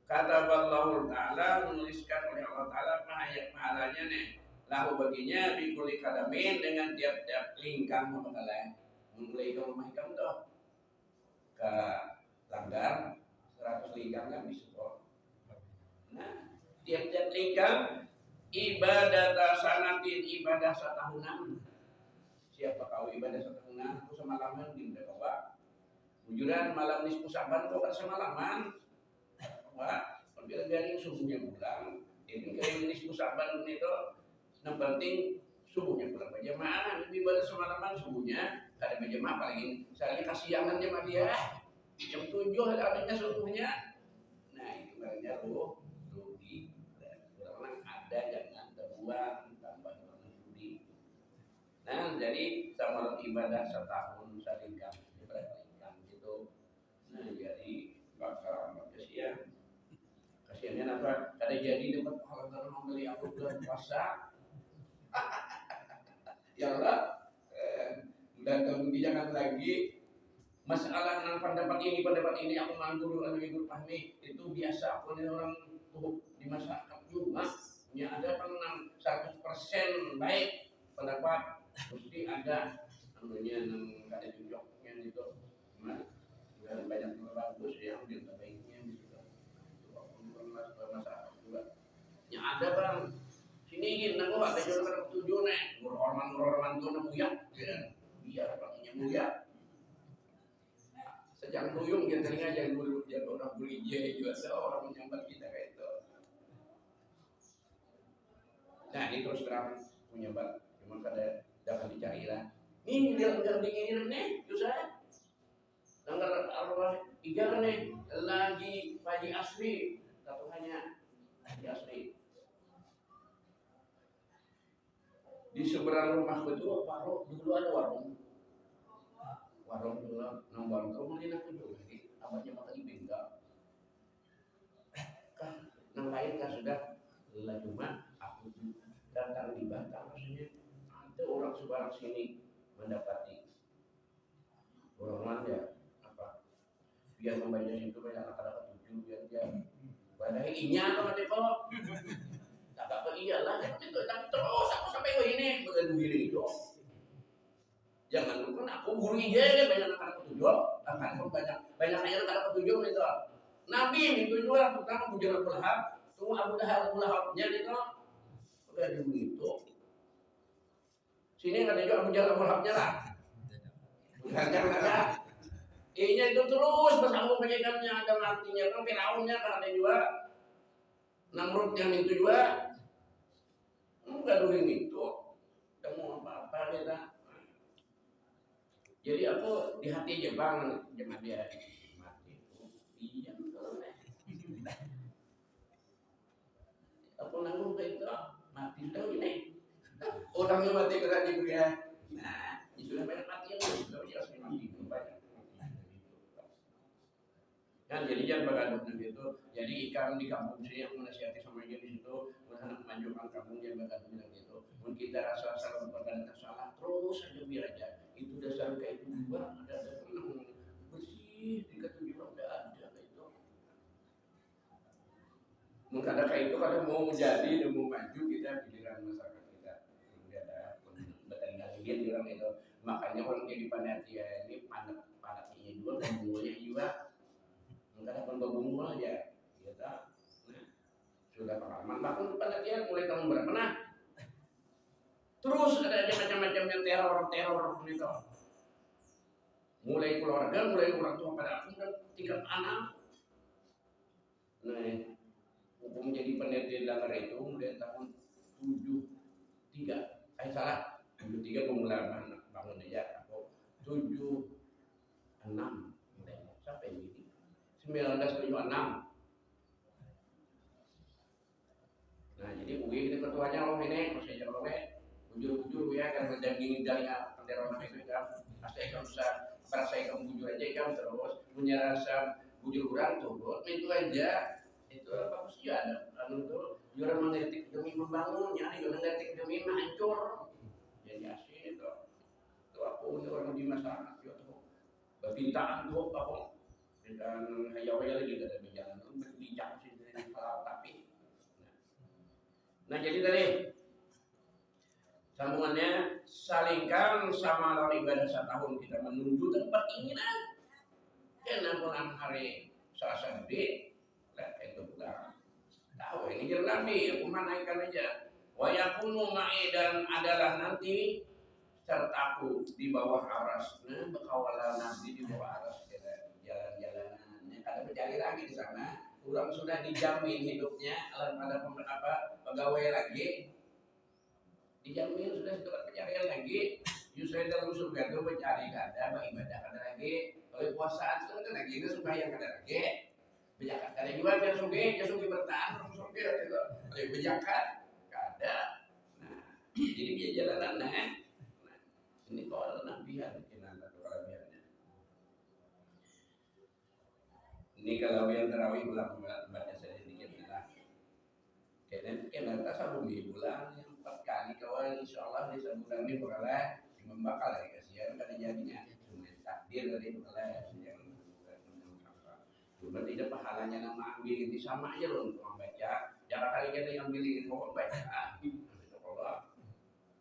[SPEAKER 1] kata Allah Ta'ala menuliskan oleh Allah Ta'ala pahalanya nih lahu baginya bikuli kadamin dengan tiap-tiap lingkang memperoleh mulai ke rumah kamu tuh ke langgar 100 lingkang kan bisa. Nah tiap-tiap lingkang ibadah sanatin ibadah satahunan. Siapa kau ibadah satahunan aku semalaman di Jawa wujudan malam nisfu Saban kau kan semalaman wah bila garing subuhnya pulang ini garing nisfu Saban itu yang penting subuhnya pulang berjamaah, lebih pada semalaman subuhnya kada berjamaah apalagi misalnya kasihangan jamaah dia jam 7 adanya subuhnya. Nah itu barangnya rugi orang ada jangan terbuang tambah orang rugi. Nah jadi sama ibadah setahun salingkan gitu. Nah jadi bakal kasihannya apa kada jadi dapat pahala membeli aku bulan puasa. Ya Allah, dan kemudian jangan lagi masalah tentang pendapat ini aku nganggur guru pahmi itu biasa aku nih orang tuh di masyarakat juga ya ada penang 100% baik pendapat mesti ada namanya yang kada cocoknya gitu nah dan banyak yang bagus yang terbaiknya gitu itu aku masyarakat juga ya ada bang sini gini, aku ada jualan tujuh nih, ngurorman tuh nabuyang, biar pakainya buyak. Sejak duyung dia teringat jangan dulu jadi orang berijai juga orang menyambat kita kayak itu. Nah ini terus terang menyambat, cuma kada dapat dicari lah. Nih dia langgar dingin nih, susah. Langgar arwah ijar nih, lagi Haji Asri, satunya Haji Asri. Di seberang rumahku itu dulu ada warung dulu nang warung rumah ini aku juga abahnya makan ibing lain kan sudah lelah, cuma aku datang di Batam maksudnya ada orang sebarang sini mendapati orang mana ya apa biar membaca situ banyak kata-kata tujuh biar dia padahal inya atau nanti kok tak apa iyalah itu tapi terus aku sampai ini begitu gini itu jangan lupa aku guru ije banyak kata tujuh akan banyak hanya kata tujuh itu Nabi itu juga pertama Abu Lahab tunggu Abu Lahabnya itu udah begitu sini ada juga Abu Lahabnya lah bukan ada ini itu terus bersambung penyegamnya ada nantinya kan Firaunnya kan ada juga Namrud yang itu juga enggak dulu itu kamu apa-apa kita jadi aku di hati aja bang jemaah dia mati iya betul aku nanggung kayak itu mati sudah ini orangnya mati kena di dunia nah sudah banyak mati yang sudah jelas mati banyak kan jadi jangan bergaduh nanti itu jadi ikan di kampung sini yang menasihati sama dia di situ mengenai memanjukan kampung jangan bergaduh nanti itu mungkin kita rasa salah berkata salah terus aja biar aja itu dasar kayak itu juga ada bersih di ketujuh udah ada kayak itu mungkin ada kayak itu kalau mau menjadi dan mau maju kita pikiran masyarakat kita tidak ada bertengkar dia bilang itu makanya orang jadi panitia ini panatinya juga dan bumbunya juga enggak ada bumbu aja kita nah, sudah pengalaman bahkan panitia mulai tahun berapa nah terus ada aja macam-macamnya teror gitu mulai keluarga mulai orang tua pada aku dan tingkat anak nah hukum jadi peneliti langgar itu mulai tahun 73 salah 73 pemula bangun aja aku 76 mulai sampai ini 1976 nah jadi UI itu ketuanya om ini masih jauh bujur ya kan mendampingi dalnya pendera itu kan saya kan bisa saya kamu bujur aja kan terus punya rasa bujur kurang tuh itu aja itu bagus ya ada itu juara mengetik demi membangunnya juara mengetik demi hancur jadi asli itu aku orang di masyarakat itu berbintaan tuh aku dan hayawaya lagi ada berjalan bijak sih dari tapi nah jadi tadi sambungannya salingkan sama lawan ibadah setahun kita menuju tempat keinginan karena pulang hari Selasa gede lah itu pulang tahu ini jalan Nabi aku naikkan aja wa yakunu ma'i dan adalah nanti sertaku di bawah aras nah bekawalan Nabi di bawah aras jalan-jalanannya ada berjari lagi di sana orang sudah dijamin hidupnya ada pegawai lagi dijamin sudah setelah pencarian lagi Yusuf dalam surga itu mencari kada ibadah kada lagi oleh puasaan itu lagi itu sembahyang kada lagi bejakat kada juga biar sugi bertahan sugi itu oleh bejakat kada nah jadi dia jalanan nah ini kalau nabi ada kenapa kelebihannya ini kalau yang terawih pulang baca saya sedikit lah kenapa sabun bulan kali kawan insyaallah di sebulan ini bakal membakal dari kasihan kan jadinya cuma takdir dari bakal yang cuma tidak pahalanya nama ambil itu sama aja loh untuk membaca jangan kali kita ambil itu mau baca itu Allah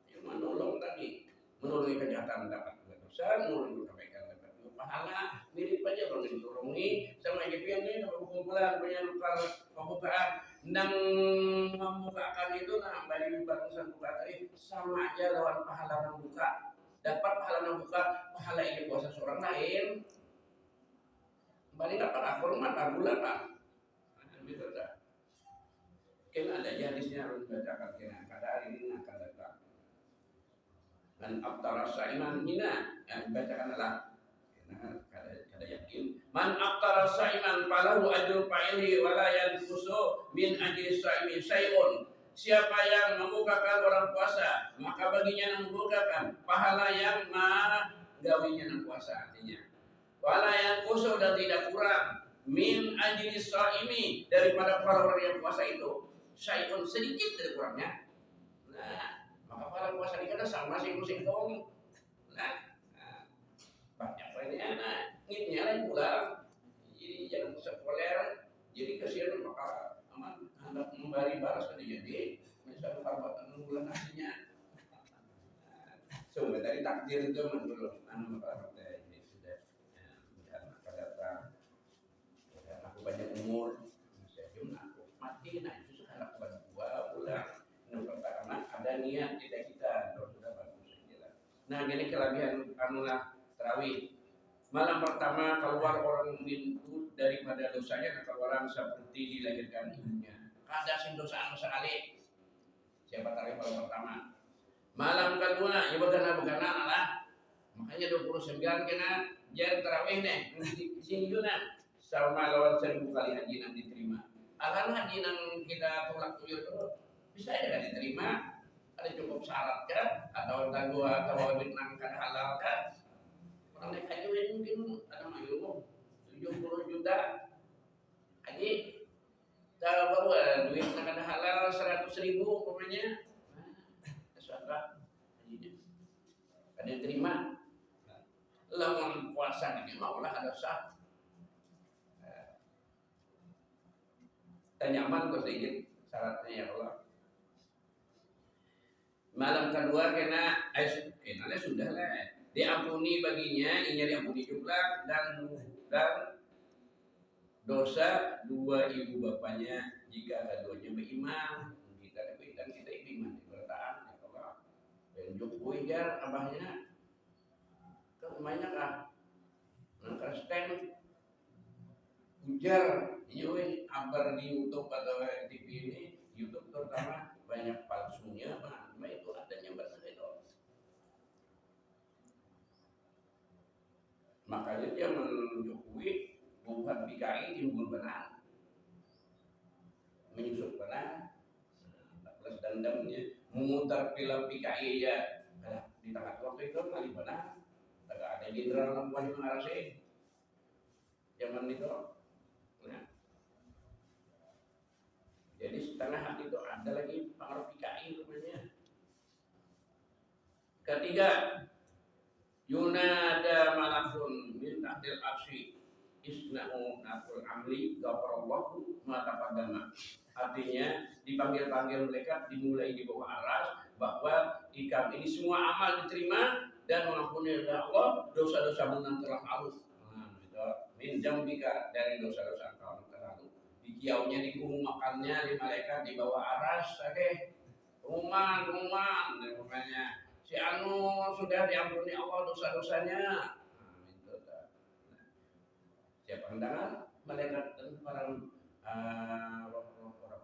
[SPEAKER 1] yang menolong tadi menolong kejahatan mendapat dosa menolong kebaikan dapat pahala mirip aja kalau ditolongi sama gitu yang ini kumpulan punya pembukaan nang membukakan itu nah bagi barusan buka tadi sama aja lawan pahala nang buka dapat pahala nang buka pahala ini puasa seorang lain balik apa kurma bulan lah gitu dah kena ada hadisnya harus bacakan kena kada ini akan datang dan aftara sa'iman hina yang bacakan adalah kada yakin man aftara sa'iman falahu ajru fa'ili wala yanqusu min ajri sa'imi syai'un siapa yang membukakan orang puasa maka baginya yang membukakan pahala yang gawinya yang puasa artinya wala yanqusu dan tidak kurang min ajli shaimi, daripada para orang yang puasa itu syai'un sedikit dari kurangnya. Nah, maka para puasa ini kan sama singkong. Nah, banyak lainnya. Nah, ngitnya lain pula. Jadi jangan sekolah. Jadi kasihan maka aman hendak memberi balas tadi jadi misalnya perbuatan bulan aslinya. Coba dari takdir itu menurut maka ini sudah dan maka datang dan aku banyak umur saya pun aku mati nah itu sekarang berdua bulan yang pertama ada niat kita terus sudah bagus saja. Nah ini kelebihan anulah tarawih. Malam pertama keluar orang mukmin itu daripada dosanya keluaran seperti dilahirkan ibunya. Kada sing dosaan sekali. Siapa tarawih malam pertama? Malam kedua ya begana lah. Makanya 29 kena jar tarawih nih. Di sini juga sama lawan 1000 kali haji yang diterima. Akan haji yang kita tolak tuyul itu bisa aja kan diterima. Ada cukup syarat kan? Atau tangguh atau nang kada halal kan? Orang naik haji mungkin ada mayu 70 juta haji. Kalau bawa duit nang kada halal 100.000 umpamanya. Sahabat ada yang terima lawan puasa ini maulah ada sah nyaman kok sedikit syaratnya ya Allah. Malam kedua kena sudah lah diampuni baginya ini diampuni juga dan dosa dua ibu bapaknya jika keduanya beriman kita beriman bertahan ya Allah. Dan Jokowi jar abahnya ke rumahnya kah nang Kristen ujar ini abar di YouTube atau TV ini YouTube terutama banyak palsunya mah itu adanya benar itu. Makanya dia menjokui bukan PKI timbul benar menyusup benar plus dendamnya memutar film PKI ya di tengah waktu itu kali benar ada jenderal lampuan yang mengarasi zaman itu. Nah, jadi setengah hati itu ada lagi pengaruh PKI namanya. Ketiga, yunada malakun min tahtil arsy isna'u naful amli ghafarallahu ma taqaddama. Artinya dipanggil-panggil mereka dimulai di bawah aras bahwa ikam ini semua amal diterima dan mengampuni oleh Allah dosa-dosa yang telah lalu. Min jambika dari dosa-dosa engkau yang telah lalu. Di kiaunya diumumkannya di malaikat di bawah aras oke. Pengumuman dan pokoknya si anu sudah diampuni Allah dosa-dosanya. Siapa mendengar malaikat dan para orang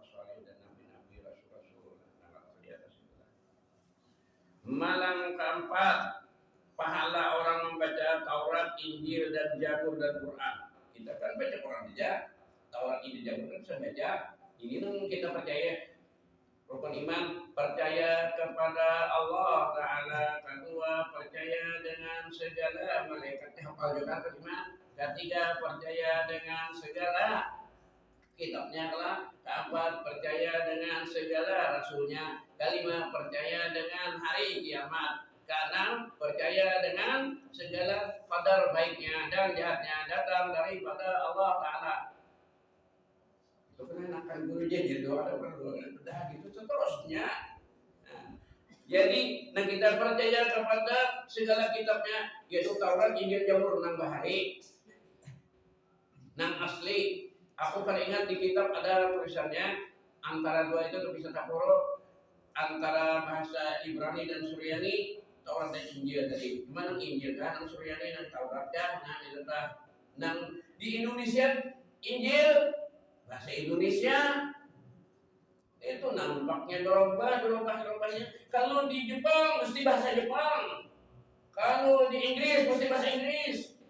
[SPEAKER 1] saleh dan nabi-nabi rasul-rasul di atas itu. Malam keempat pahala orang membaca Taurat, Injil dan Zabur dan Quran. Kita kan baca Quran aja, Taurat, Injil, Zabur kan bisa baca. Ini kita percaya rukun iman, percaya kepada Allah Ta'ala. Kedua, percaya dengan segala malaikatnya hafal juga iman. Ketiga, percaya dengan segala kitabnya kelak. Keempat, percaya dengan segala rasulnya. Kelima, percaya dengan hari kiamat. Keenam, percaya dengan segala qadar baiknya dan jahatnya datang daripada Allah Ta'ala. Itu kan akan guru jadi doa ada perlu dah gitu seterusnya. Nah, jadi kita percaya kepada segala kitabnya yaitu Taurat, Injil, Zabur nang bahari. Nang asli. Aku kan ingat di kitab ada tulisannya antara dua itu bisa tak huruf antara bahasa Ibrani dan Suryani. Taurat dan Injil tadi. Gimana Injil kan? Nang Suryani dan Taurat kan? Nah, itu nang di Indonesia Injil bahasa Indonesia itu nampaknya dorobahnya. Kalau di Jepang mesti bahasa Jepang. Kalau di Inggris mesti bahasa Inggris.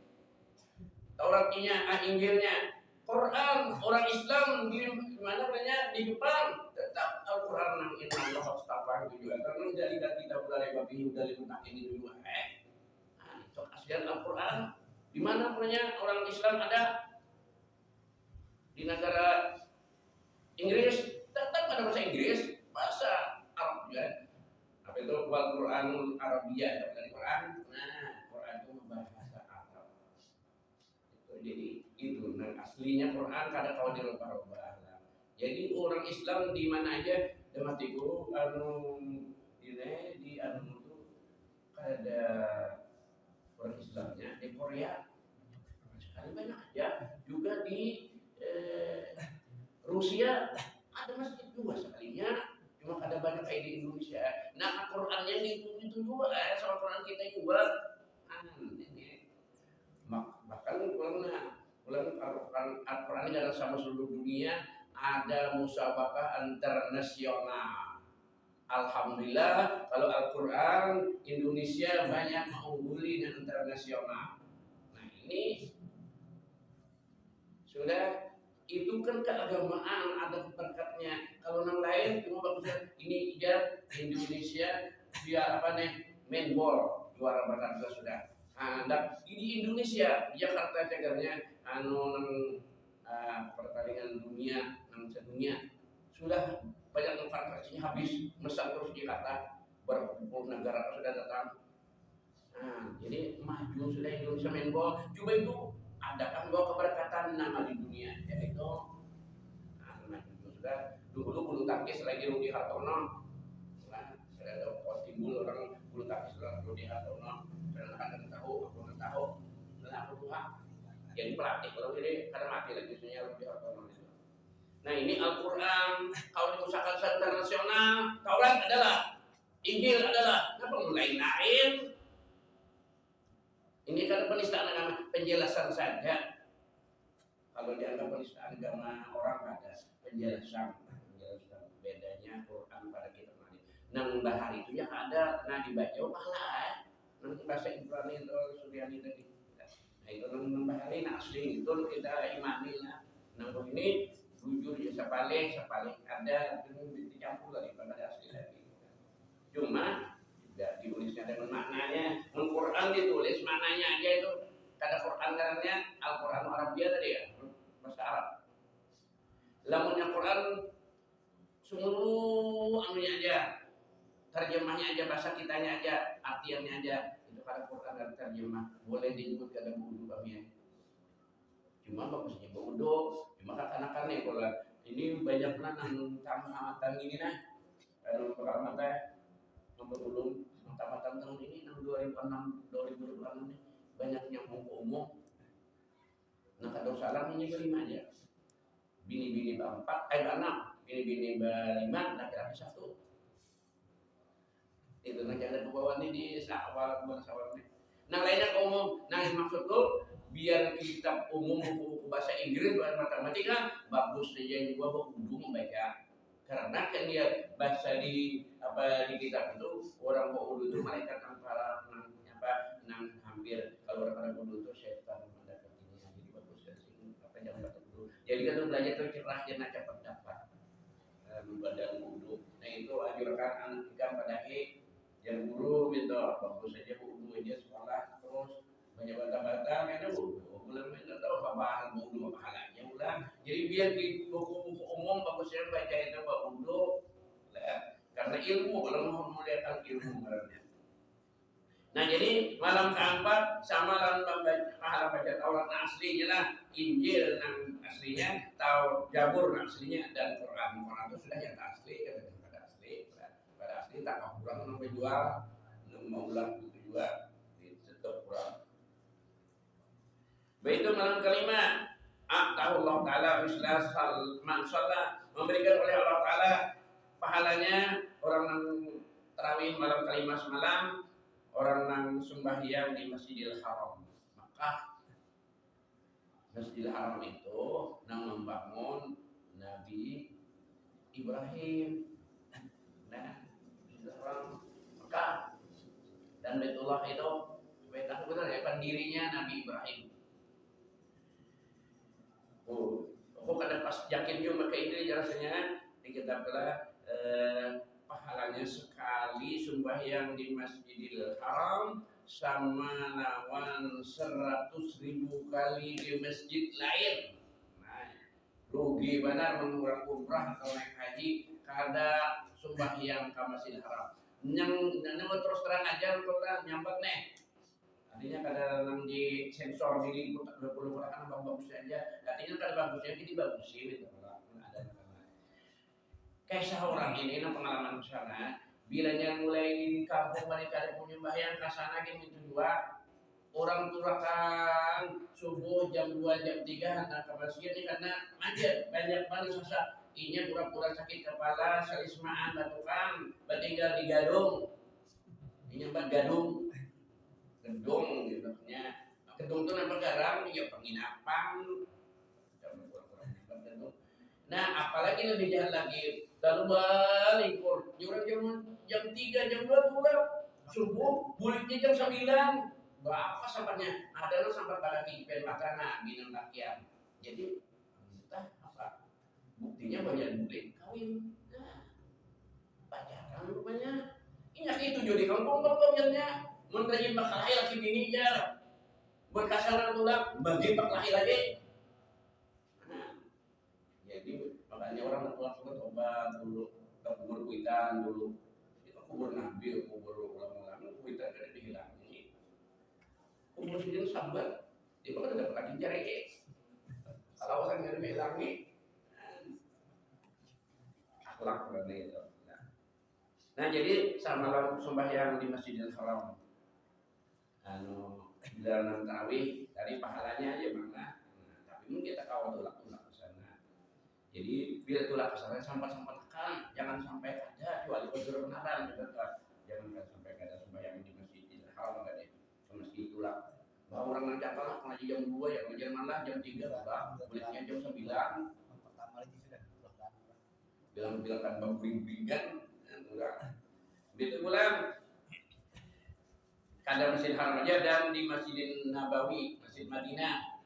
[SPEAKER 1] Tauratnya, Injilnya. Quran orang Islam di mana namanya di Jepang tetap Al-Quran nang inna Allah astaghfar itu juga karena dari kita mulai babi dari mutak ini juga nah itu aslian Al-Quran di mana namanya orang Islam ada Di negara Inggris tetap ada bahasa Inggris, bahasa Arab juga. Apa itu wal Quranul Arabiyah, bukan Quran. Nah, Quran itu bahasa Arab. Jadi itu aslinya Quran kada kau dirubah-rubah. Jadi orang Islam di mana aja dematiku ini di itu ada orang Islamnya di Korea sekali banyak aja, juga di Rusia ada masjid juga sekalinya, cuma ada banyak kayak di Indonesia. Nah Al-Qurannya itu juga, soal Quran kita juga. Ini bahkan Al-Quran ini dalam sama seluruh dunia ada musabaqah internasional. Alhamdulillah kalau Al-Quran Indonesia banyak mengungguli dan internasional. Nah ini sudah, itu kan keagamaan ada berkatnya. Kalau yang lain cuma bagusnya ini ijab Indonesia dia apa nih main ball juara badan sudah. Dan ini Indonesia Jakarta cagarnya pertandingan dunia sedunia sudah banyak investasinya habis mesak terus di Jakarta berkumpul negara sudah datang. Nah, jadi maju sudah Indonesia main ball. Coba itu adakan bahwa keberkatan nama di dunia yaitu maju sudah dulu bulu tangkis lagi Rudi Hartono. Nah, sudah ada timbul orang bulu tangkis Rudi Hartono. Karena akan tahu dan aku Tuhan jadi pelatih kalau ini karena mati lagi sebenarnya Rudi Hartono itu. Nah ini Al-Quran kalau diusahakan secara internasional, Taurat adalah Injil adalah apa lain-lain. Ini kan penistaan agama, penjelasan saja. Kalau dianggap penistaan agama orang ada penjelasan bedanya Quran pada kita nanti. Nang bahar itu yang ada, nah dibaca pahala. Nang bahasa Ibrani itu Suryani tadi. Nah itu nang bahar ini asli itu kita imani lah. Nang ini jujur ya sepalik ada itu dicampur lagi pada asli lagi. Cuma tidak ditulisnya dengan maknanya. Al-Quran ditulis maknanya aja itu. Kata Quran karena Al-Quran Arabia tadi ya, bahasa Arab. Lamunnya Quran seluruh anunya aja, terjemahnya aja, bahasa kitanya aja, artiannya aja. Itu kata Quran dan terjemah boleh disebut kata budu kami. Cuma bagusnya budu, cuma kata-kata nih kalau ini banyak nanang tamatan ini nah, kalau pengamatan belum tamatan tahun ini 2006 ini banyak yang mau umum. Nah kata salam ini berlima aja, bini-bini berempat, enam, bini-bini berlima, laki-laki satu. Itu nanti ada ke bawah ini di awal ini. Nah lainnya umum, nah maksud tuh biar kitab umum buku bahasa Inggris bahasa matematika bagus saja juga kudu membaca. Karena kan dia bahasa di kitab itu orang Udu itu malaikat antara hampir kalau orang Udu itu setan mendekatinya, jadi bagus dari sini jangan baca dulu. Jadi kan belajar itu cerah dan cepat dapat badan Udu. Nah itu anjurkan anak kita pada yang guru minta bagus saja Udu aja sekolah terus banyak bata-bata karena Udu belum tahu apa Udu pahalanya ulang. Jadi biar di buku-buku umum bagusnya baca itu Udu karena ilmu kalau mau melihat ilmu karena. Nah jadi malam keempat sama dalam pahala baca Taurat aslinya lah, Injil yang aslinya, Zabur aslinya dan Quran itu sudah yang asli pada asli tak kurang sampai jual mau ulang itu juga tetap kurang. Begitu malam kelima, Allah Taala mislah man shalah, memberikan oleh Allah Taala pahalanya orang yang tarawih malam kelima semalam, orang yang sembahyang di Masjidil Haram. Maka Masjidil Haram itu yang membangun Nabi Ibrahim. Nah, Masjidil Haram Mekah dan Baitullah itu benar ya pendirinya Nabi Ibrahim. Aku kadang pas yakin juga kayak ini rasanya di kitab pahalanya sekali sembahyang di Masjidil Haram sama lawan 100.000 kali di masjid lain. Nah, rugi benar menurang umrah atau naik haji kada sembahyang ke Masjidil Haram. Yang terus terang aja kita nyambat nih. Artinya kadang di sensor diri perlu kan bagus aja. Artinya kalau bagusnya kita bagusin itu ada. Kayak orang ini pengalaman ke sana. Bilanya mulai di kampung balik ada punya bayang ke sana gitu juga. Orang turakan subuh jam 2 jam 3 anak ke masjid ini karena aja banyak banget susah. Inya pura-pura sakit kepala, salismaan, batukan, tinggal di Gadung. Inya buat Gadung. Gedung gitu nya. Gedung itu nama garam ya penginapan. Nah, apalagi lebih jahat lagi. Lalu balik jam 3 jam 2 pulang. Subuh, buliknya jam 9. Berapa sampahnya? Ada lo sampah pada kipen makanan minum rakyat. Jadi entah apa buktinya banyak bulik kawin. Nah, pacaran rupanya. Ini itu jadi kampung-kampungnya. Mentrayin bakal lahir laki bini jar. Berkasaran tulang bagi bakal lahir lagi. Nah, jadi makanya orang tua obat dulu, kubur kuitan dulu. Itu kubur nabi, kubur ulama-ulama, kuitan kada dihilang. Umur sini sabar, dia bakal dapat lagi cari. Kalau orang yang bilang nih, akhlak berarti itu. Nah jadi sama sembahyang di Masjidil Haram. Dalam tarawih dari pahalanya aja mana. Tapi kita kawal tulak ke sana. Jadi bila tulak ke sana sempat-sempatkan, jangan sampai ada kecuali kebenaran juga. Jangan sampai ada sembahyang di Masjidil Haram tadi. Masjid tulak. Bahwa orang ngajak kalah ngaji jam 2 ya ngajar malah jam 3 lah bolehnya jam 9
[SPEAKER 2] pertama lagi sudah
[SPEAKER 1] bilang kan bimbingan enggak begitu bulan ada Masjid Haram aja dan di Masjidin Nabawi Masjid Madinah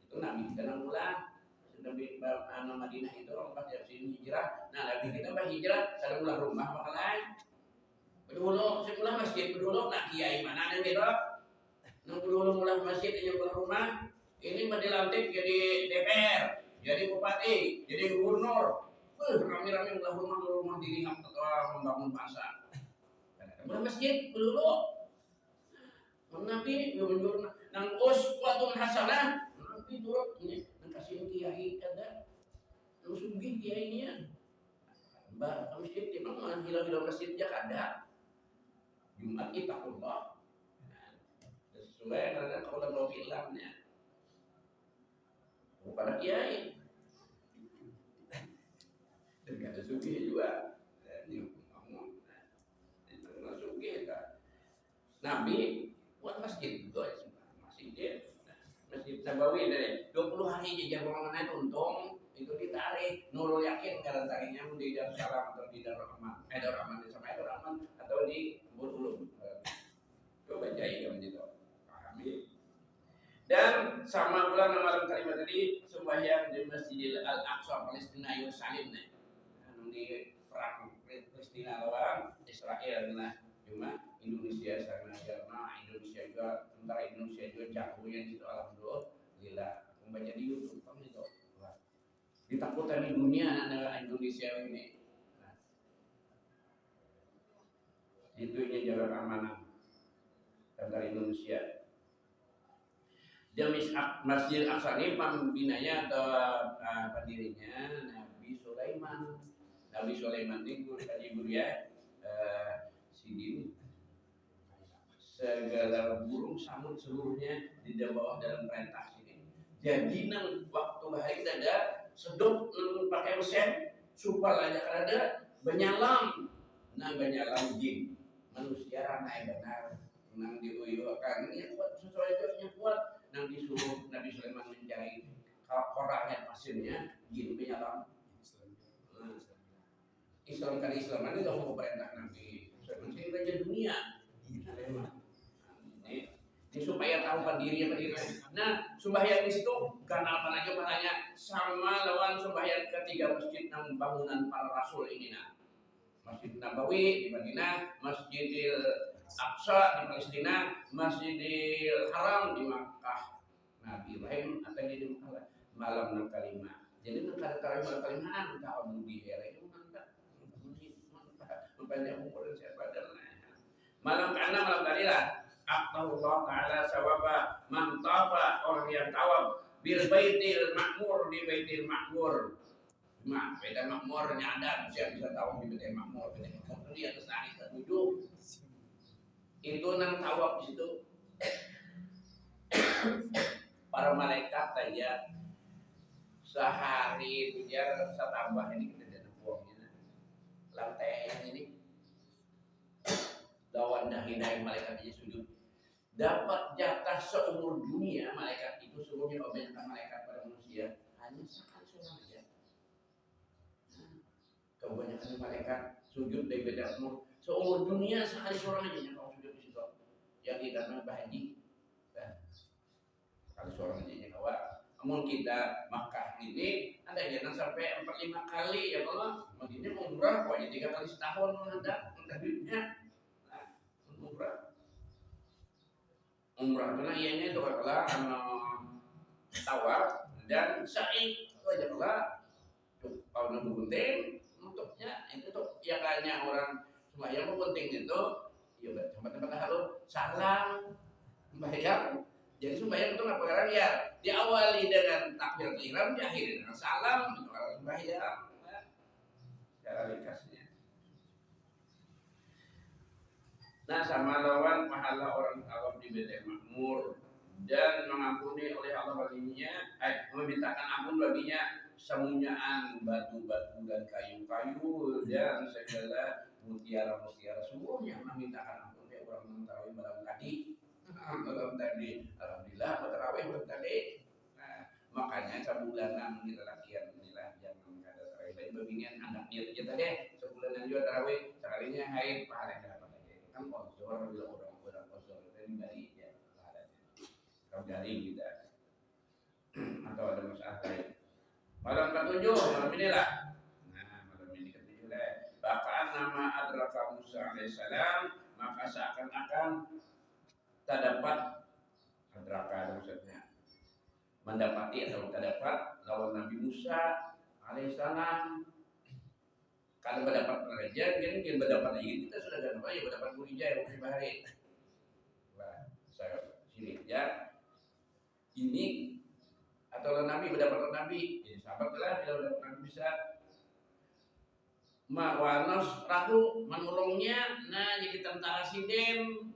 [SPEAKER 1] itu Nabi kita mulai Nabi Madinah itu orang pas dari sini hijrah nah Nabi kita pas hijrah ada mulai rumah bakal lain dulu sekolah masjid dulu nak kiai mana ada gitu nang dulu mulai masjid ini mulai rumah ini dilantik jadi DPR jadi bupati jadi gubernur rame-rame mulai rumah diri atau membangun pasar mulai masjid dulu Nabi nang uswatun hasanah Nabi turut ini nang kasih kiai ada nang sugih kiainya mbak masjid di mana hilang masjidnya ada Jumat ittaqullah sesuai dengan kaulan rofilamnya kepada kiai dan ada sugih juga ini ngomong sugih kan Nabi buat masjid juga masjid Nabawi dari 20 hari jajar ruangan itu untung itu ditarik Nurul Yakin karena tariknya di Darussalam atau di Darurrahman sama Darurrahman atau di Burulum coba jahit kan gitu dan sama pula malam kalimat tadi sembahyang di Masjidil Al-Aqsa Palestina Yerusalem di perang Palestina lawan Israel nah cuma Indonesia sana karena Indonesia juga tentara Indonesia juga jagonya di situ alhamdulillah membaca di YouTube kan itu ditakutan di dunia anak Indonesia ini nah, itu ini jaga keamanan tentara Indonesia. Dan Masjid Al-Aqsa ini pembinanya atau pendirinya Nabi Sulaiman. Nabi Sulaiman ini guru ya Sidin segala burung samud seluruhnya di bawah dalam perintah sini. Jadi nang waktu hari ada sedot pakai mesin supaya ada benyalam jin manusia ramai benar nang diuyukan ini kuat sesuai itu kuat nang disuruh Nabi Sulaiman mencari koraknya pasirnya jin penyalam Islam kan Islam ini tidak mau perintah Nabi Sulaiman sih raja dunia ini supaya tahu pendiri. Nah sembahyang di situ karena apa aja makanya sama lawan sembahyang ketiga masjid nang bangunan para rasul ini nah Masjid Nabawi di Madinah, Masjidil Aqsa di Palestina, Masjidil Haram di Makkah. Nabi Ibrahim atau di Makkah malam nang kelima. Jadi kada tarawih kali mana tahun di era itu mantap. Banyak umur dan sehat badan. Malam karena malam tadi lah. Allah Ta'ala sawaba man tafa, orang yang tawaf bil baitil makmur, di baitil makmur. Baitil makmur ada siapa bisa tawaf di baitil makmur. Baitil makmur di atas langit ketujuh. Itu nang tawaf di situ. Para malaikat saja sehari biar setambah ini kita jadi buangnya. Lantai yang ini lawan dahi-dahi malaikat ini sujud. Dapat jatah seumur dunia malaikat itu seluruhnya kebanyakan malaikat pada manusia hanya sekali seorang aja. Kebanyakan malaikat sujud dari beda umur seumur dunia sekali seorang aja yang kalau sujud di situ. Yang tidak berhaji, sekali seorang aja yang kawan. Namun kita Makkah ini ada yang sampai 4-5 kali ya kalau begini umrah pokoknya 3 kali setahun menghadap duitnya. Umrah karena ianya itu adalah tawaf dan sa'i itu aja lah kalau nak gunting untuknya itu tuh yang kayaknya orang sembahyang gunting itu ya tempat-tempat halu salam sembahyang jadi sembahyang itu nggak perkara ya diawali dengan takbiratul ihram diakhiri dengan salam itu kalau sembahyang cara ringkasnya. Nah sama lawan pahala orang tawaf di Baitul Makmur dan mengampuni oleh Allah baginya, memintakan ampun baginya semunyaan batu-batu dan kayu-kayu dan segala mutiara-mutiara semuanya memintakan ampun oleh orang tarawih malam tadi. Alhamdulillah tarawih malam tadi. Nah, makanya sebulanan kita lakian inilah jangan ada tarawih lain bagian anaknya aja tadi sebulanan juga tarawih sekalinya haid pahala kan konsol bila orang konsol dari ya ada kalau dari kita atau ada masalah lain. Malam ketujuh malam inilah. Nah malam ini ketujuh lah. Bahkan nama adraka Musa alaihissalam maka seakan-akan tak dapat adraka maksudnya mendapati atau tak dapat lawan Nabi Musa alaihissalam. Kalau mendapat pengajian, kan mendapat lagi kita sudah dapat ya mendapat mujizat yang masih bahari. Nah, saya sini ya. Ini atau Nabi mendapat Nabi, jadi sahabatlah bila mendapat Nabi bisa mawanas rahu menolongnya. Nah, jadi tentara Sidin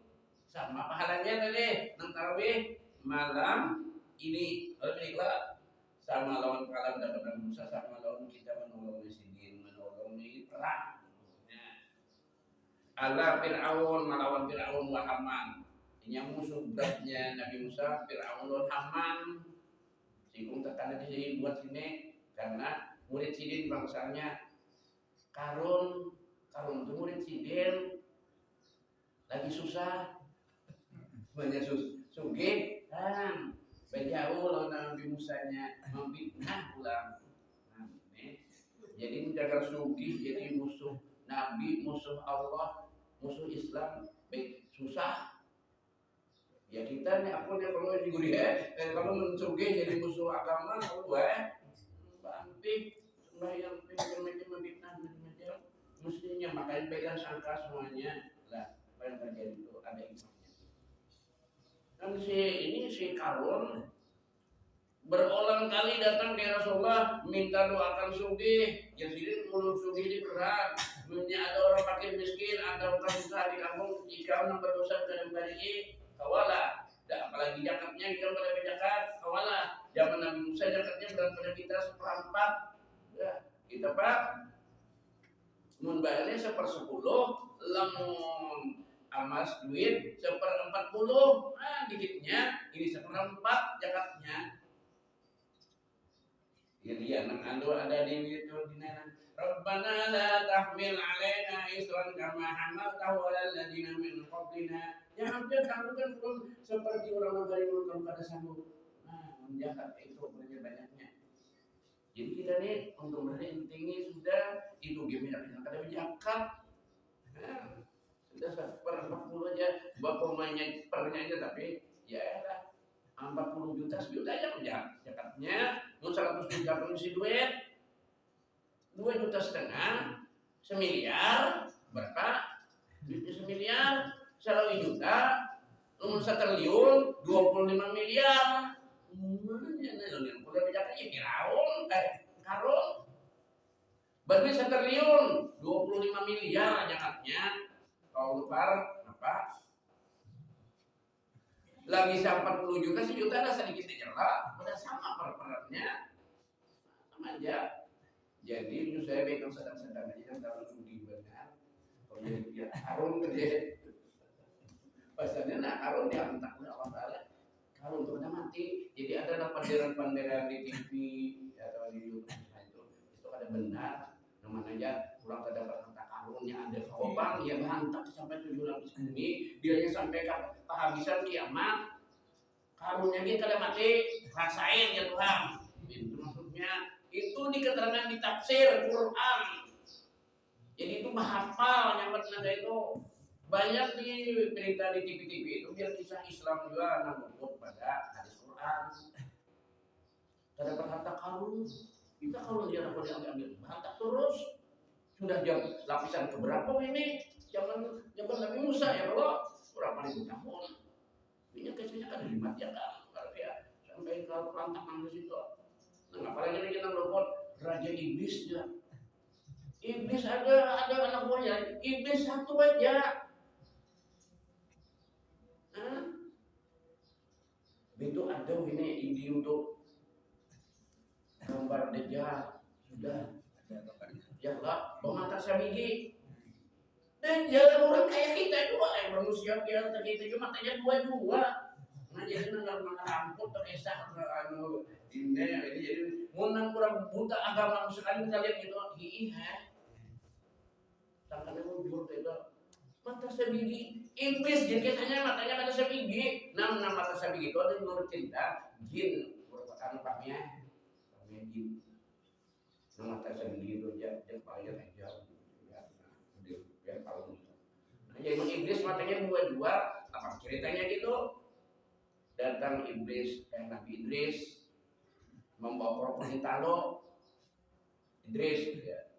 [SPEAKER 1] sama pahalanya tadi nang tarawih malam ini. Alhamdulillah sama lawan pahala mendapat Nabi Musa sama lawan kita menolong Sidin. Perang Allah Fir'aun melawan Fir'aun wa Haman. Yang musuh beratnya Nabi Musa Fir'aun dan Haman. Singgung tekan di buat sini karena murid Sidin bangsanya Karun itu murid Sidin lagi susah banyak sugih kan bejauh lawan Nabi Musanya memfitnah pulang. Jadi menjaga sugih jadi musuh Nabi, musuh Allah, musuh Islam, baik susah. Ya kita nih aku nih kalau di guri kalau mensugih jadi musuh agama kalau banting sembahyang macam-macam mestinya makanya pegang sangka semuanya lah yang terjadi itu ada hikmahnya. Dan si Karun berulang kali datang ke Rasulullah minta doakan sugih. Yang sini mulut sugih ini berat. Ada orang fakir miskin, ada orang susah di kampung. Jika orang berdosa dalam hari kawala. Dan apalagi zakatnya kita pada zakat kawala. Zaman Nabi Musa zakatnya berat pada kita 1/4. Ya, kita Pak mun bayarnya 1/10, lamun amas duit 1/40. Nah, dikitnya ini 1/4 zakatnya. Jadi anak ando ada di itu dinana. Rabbana la tahmil alaina isran kama hamaltahu 'alal ladzina min qablina. Ya hampir kamu kan belum seperti orang dari kamu pada sanggup. Nah, menjaga itu banyak-banyaknya. Jadi kita nih untuk berintingi sudah itu gimana kita kada berzakat. Nah, sudah 1/40 aja. Bapak mainnya pernya aja tapi ya lah 40 juta aja zakatnya. mau 100 juta pun mesti duit 2,5 juta, semiliar, berapa? Duitnya semiliar, 1 juta, nomor 1 triliun, 25 miliar. Udah bicara ya Firaun, Karun. Berarti 1 triliun, 25 miliar jakatnya. Kalau lebar apa? Lagi 40 juta, 1 juta ada sedikit jelek, udah sama perperannya, sama aja. Jadi itu saya pegang sedang-sedang aja kalau sudi benar. Kalau dia Harun gede, pasalnya nak Harun diantak oleh Allah Taala. Kalau untuk udah mati, jadi ada panderan-panderan di TV atau di YouTube itu ada benar. Namanya aja pulang terdapat kata Harun yang ada korban yang hantak sampai 7 lapis bumi, dia sampai kehabisan kiamat. Harunnya dia kada mati, rasain ya Tuhan. Itu maksudnya. Itu di keterangan di tafsir Quran. Jadi itu menghafal yang bertenaga itu banyak di berita di TV-TV itu biar kisah Islam juga nangkut pada hadis Quran. Terdapat harta karun. Kita kalau dia dapat diambil harta terus. Sudah jam lapisan keberapa ini? Zaman Nabi Musa ya kalau berapa ribu tahun. Ini kisahnya kan 5 ya kan. Kalau dia sampai ke perantakan di situ. Nah, apalagi kita melopot raja iblis ya. Iblis ada anak buahnya. Iblis satu aja. Itu ada ini ide untuk gambar Dajjal sudah ada gambarnya. Ya lah, bermata sabigi. Dajjal orang kayak kita juga, manusia biasa kita juga matanya dua. Nah jadi nggak ramput terkesah ini jadi munang kurang buta agama sekali kita lihat gitu sangkanya mundur itu mata sebiji iblis jadi kisahnya matanya ada sebiji nama mata sebiji itu ada menurut cerita jin merupakan paknya jin nama mata sebiji itu dia paling aja biar kalau nah jadi iblis matanya dua apa ceritanya gitu. Datang iblis, Nabi Idris membawa propontalo Idris ya.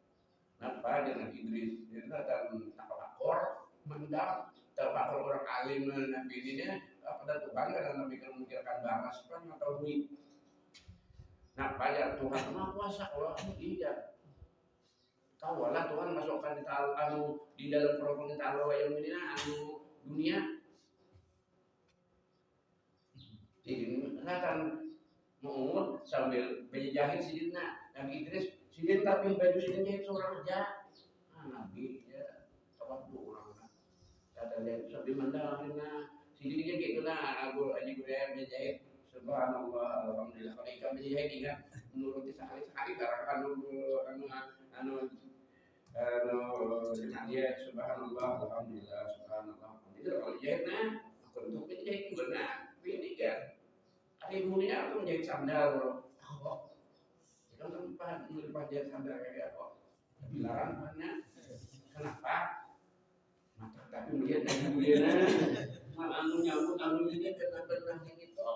[SPEAKER 1] Kenapa dia Nabi Idris? Dia datang takor mendam, terpakor orang alim Nabi ini pada Tuhan karena Nabi kan memikirkan baras kan atau duit. Kenapa ya Tuhan Maha Kuasa kalau tidak? Tahulah Tuhan masukkan di dalam propontalo yang ini dunia. Jadi kan mengut sambil menjahit sidinna Nabi Idris sidin tapi baju sidinnya itu orang kerja Nabi ya tawadu orang kata dia sambil mandalina sidinnya gitu aku aja gue menjahit subhanallah alhamdulillah kalau ikan menjahit ingat menuruti sekali barang dengan dia subhanallah alhamdulillah itu kalau jahit untuk menjahit juga ini kan hari dunia aku menjadi sandal oh itu tempat menjadi sandal kayak apa dilarang mana kenapa maka tapi melihat dari dunia malah nyambut ini benar-benar yang itu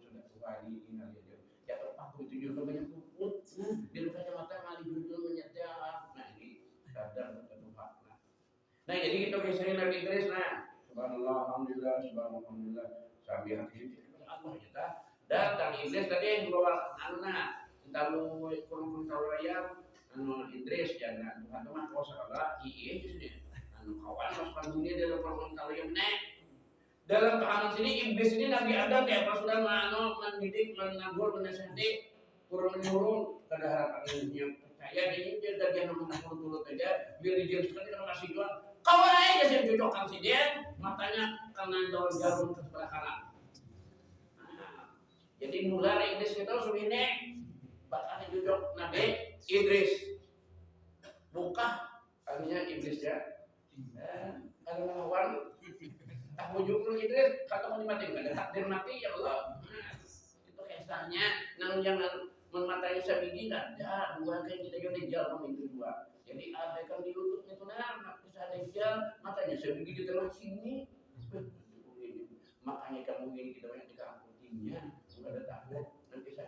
[SPEAKER 1] sudah tua ini aja jatuh paku itu juga banyak puput di kacamata kali jujur menyadar nah ini sadar bertempat nah jadi itu kisah Nabi Idris subhanallah alhamdulillah sambil hati Allah kita datang iblis tadi membawa anak lalu kurang raya Idris ya Tuhan mah kalau salah iya sini kawan masukkan dunia dalam kurang raya dalam tahanan sini iblis ini Nabi Adam kayak pas sudah mendidik menagur menasihati kurang menyuruh pada harapannya percaya dia dari yang menakut aja biar dijelaskan kita kasih jual kawan aja saya cocokkan si dia matanya karena daun jarum ke sebelah kanan. Jadi nular iblis itu sumine bakal cocok Nabi Idris buka artinya iblis ya kalau lawan tak wujud Idris kata mau mati ada takdir mati ya Allah itu kisahnya nang jangan matanya sebiji ada dua kayak kita jadi jalan itu dua jadi ada kan di YouTube itu kisah Dajjal matanya sebiji di tengah sini makanya kamu ini kita banyak dikampungnya sudah ada takut dan kisah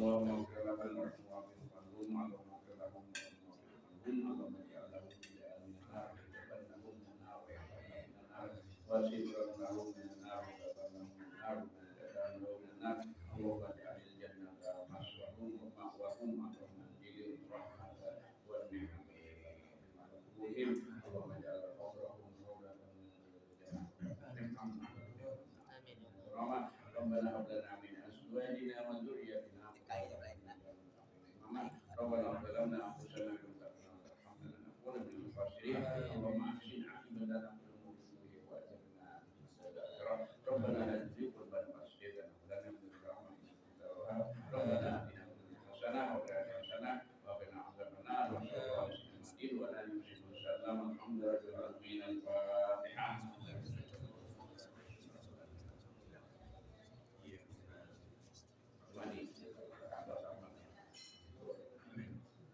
[SPEAKER 1] اللهم اغفر لهم وارحمهم اللهم اغفر لهم اللهم اجعل لهم بدءا من النار وتبنهم من النار ويحفظهم من النار وسيرا لهم من النار وتبنهم من النار وتبنهم من النار اللهم اجعل الجنة مسواهم ومأواهم اللهم انزل الرحمة والنعم بهم اللهم اجعل قبرهم روضة من الجنة ربنا هب لنا من ازواجنا وذريتنا ربنا هب لنا انفسنا وترحمنا لنكون من الخاسرين اللهم احسن عاقبتنا في الامور كلها واجرنا من الآخرة ربنا لا تزغ قلوبنا بعد إذ هديتنا وهب لنا من لدنك رحمة إنك أنت الوهاب ربنا آتنا في الدنيا حسنة وفي الآخرة حسنة وقنا عذاب النار وصلى الله على سيدنا محمد وعلى آله وصحبه وسلم الحمد لله رب العالمين الفاتحة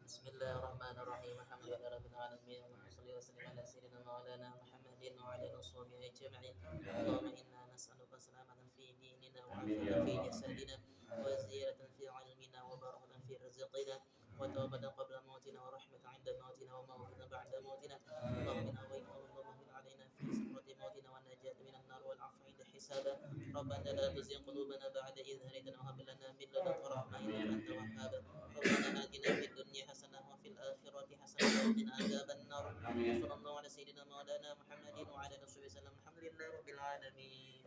[SPEAKER 3] بسم الله الرحمن الرحيم الحمد لله رب العالمين اللهم صل وسلم على سيدنا مولانا محمد وعلى اله وصحبه اجمعين اللهم انا نسالك سلامة في ديننا وعافية في جسدنا وزيادة في علمنا وبركة في رزقنا وتوبة قبل موتنا ورحمة عند موتنا وموتنا بعد موتنا اللهم انا اللهم علينا في سكرة موتنا والنجاة من النار والعفو عند حسابه ربنا لا تزغ قلوبنا بعد إذ هديتنا وهب لنا من لدنك رحمة إنك أنت الوهاب ربنا آتنا في الدنيا حسنة وفي الآخرة حسنة وقنا عذاب النار وصلى الله على سيدنا مولانا محمد وعلى آله وصحبه وسلم الحمد لله رب العالمين.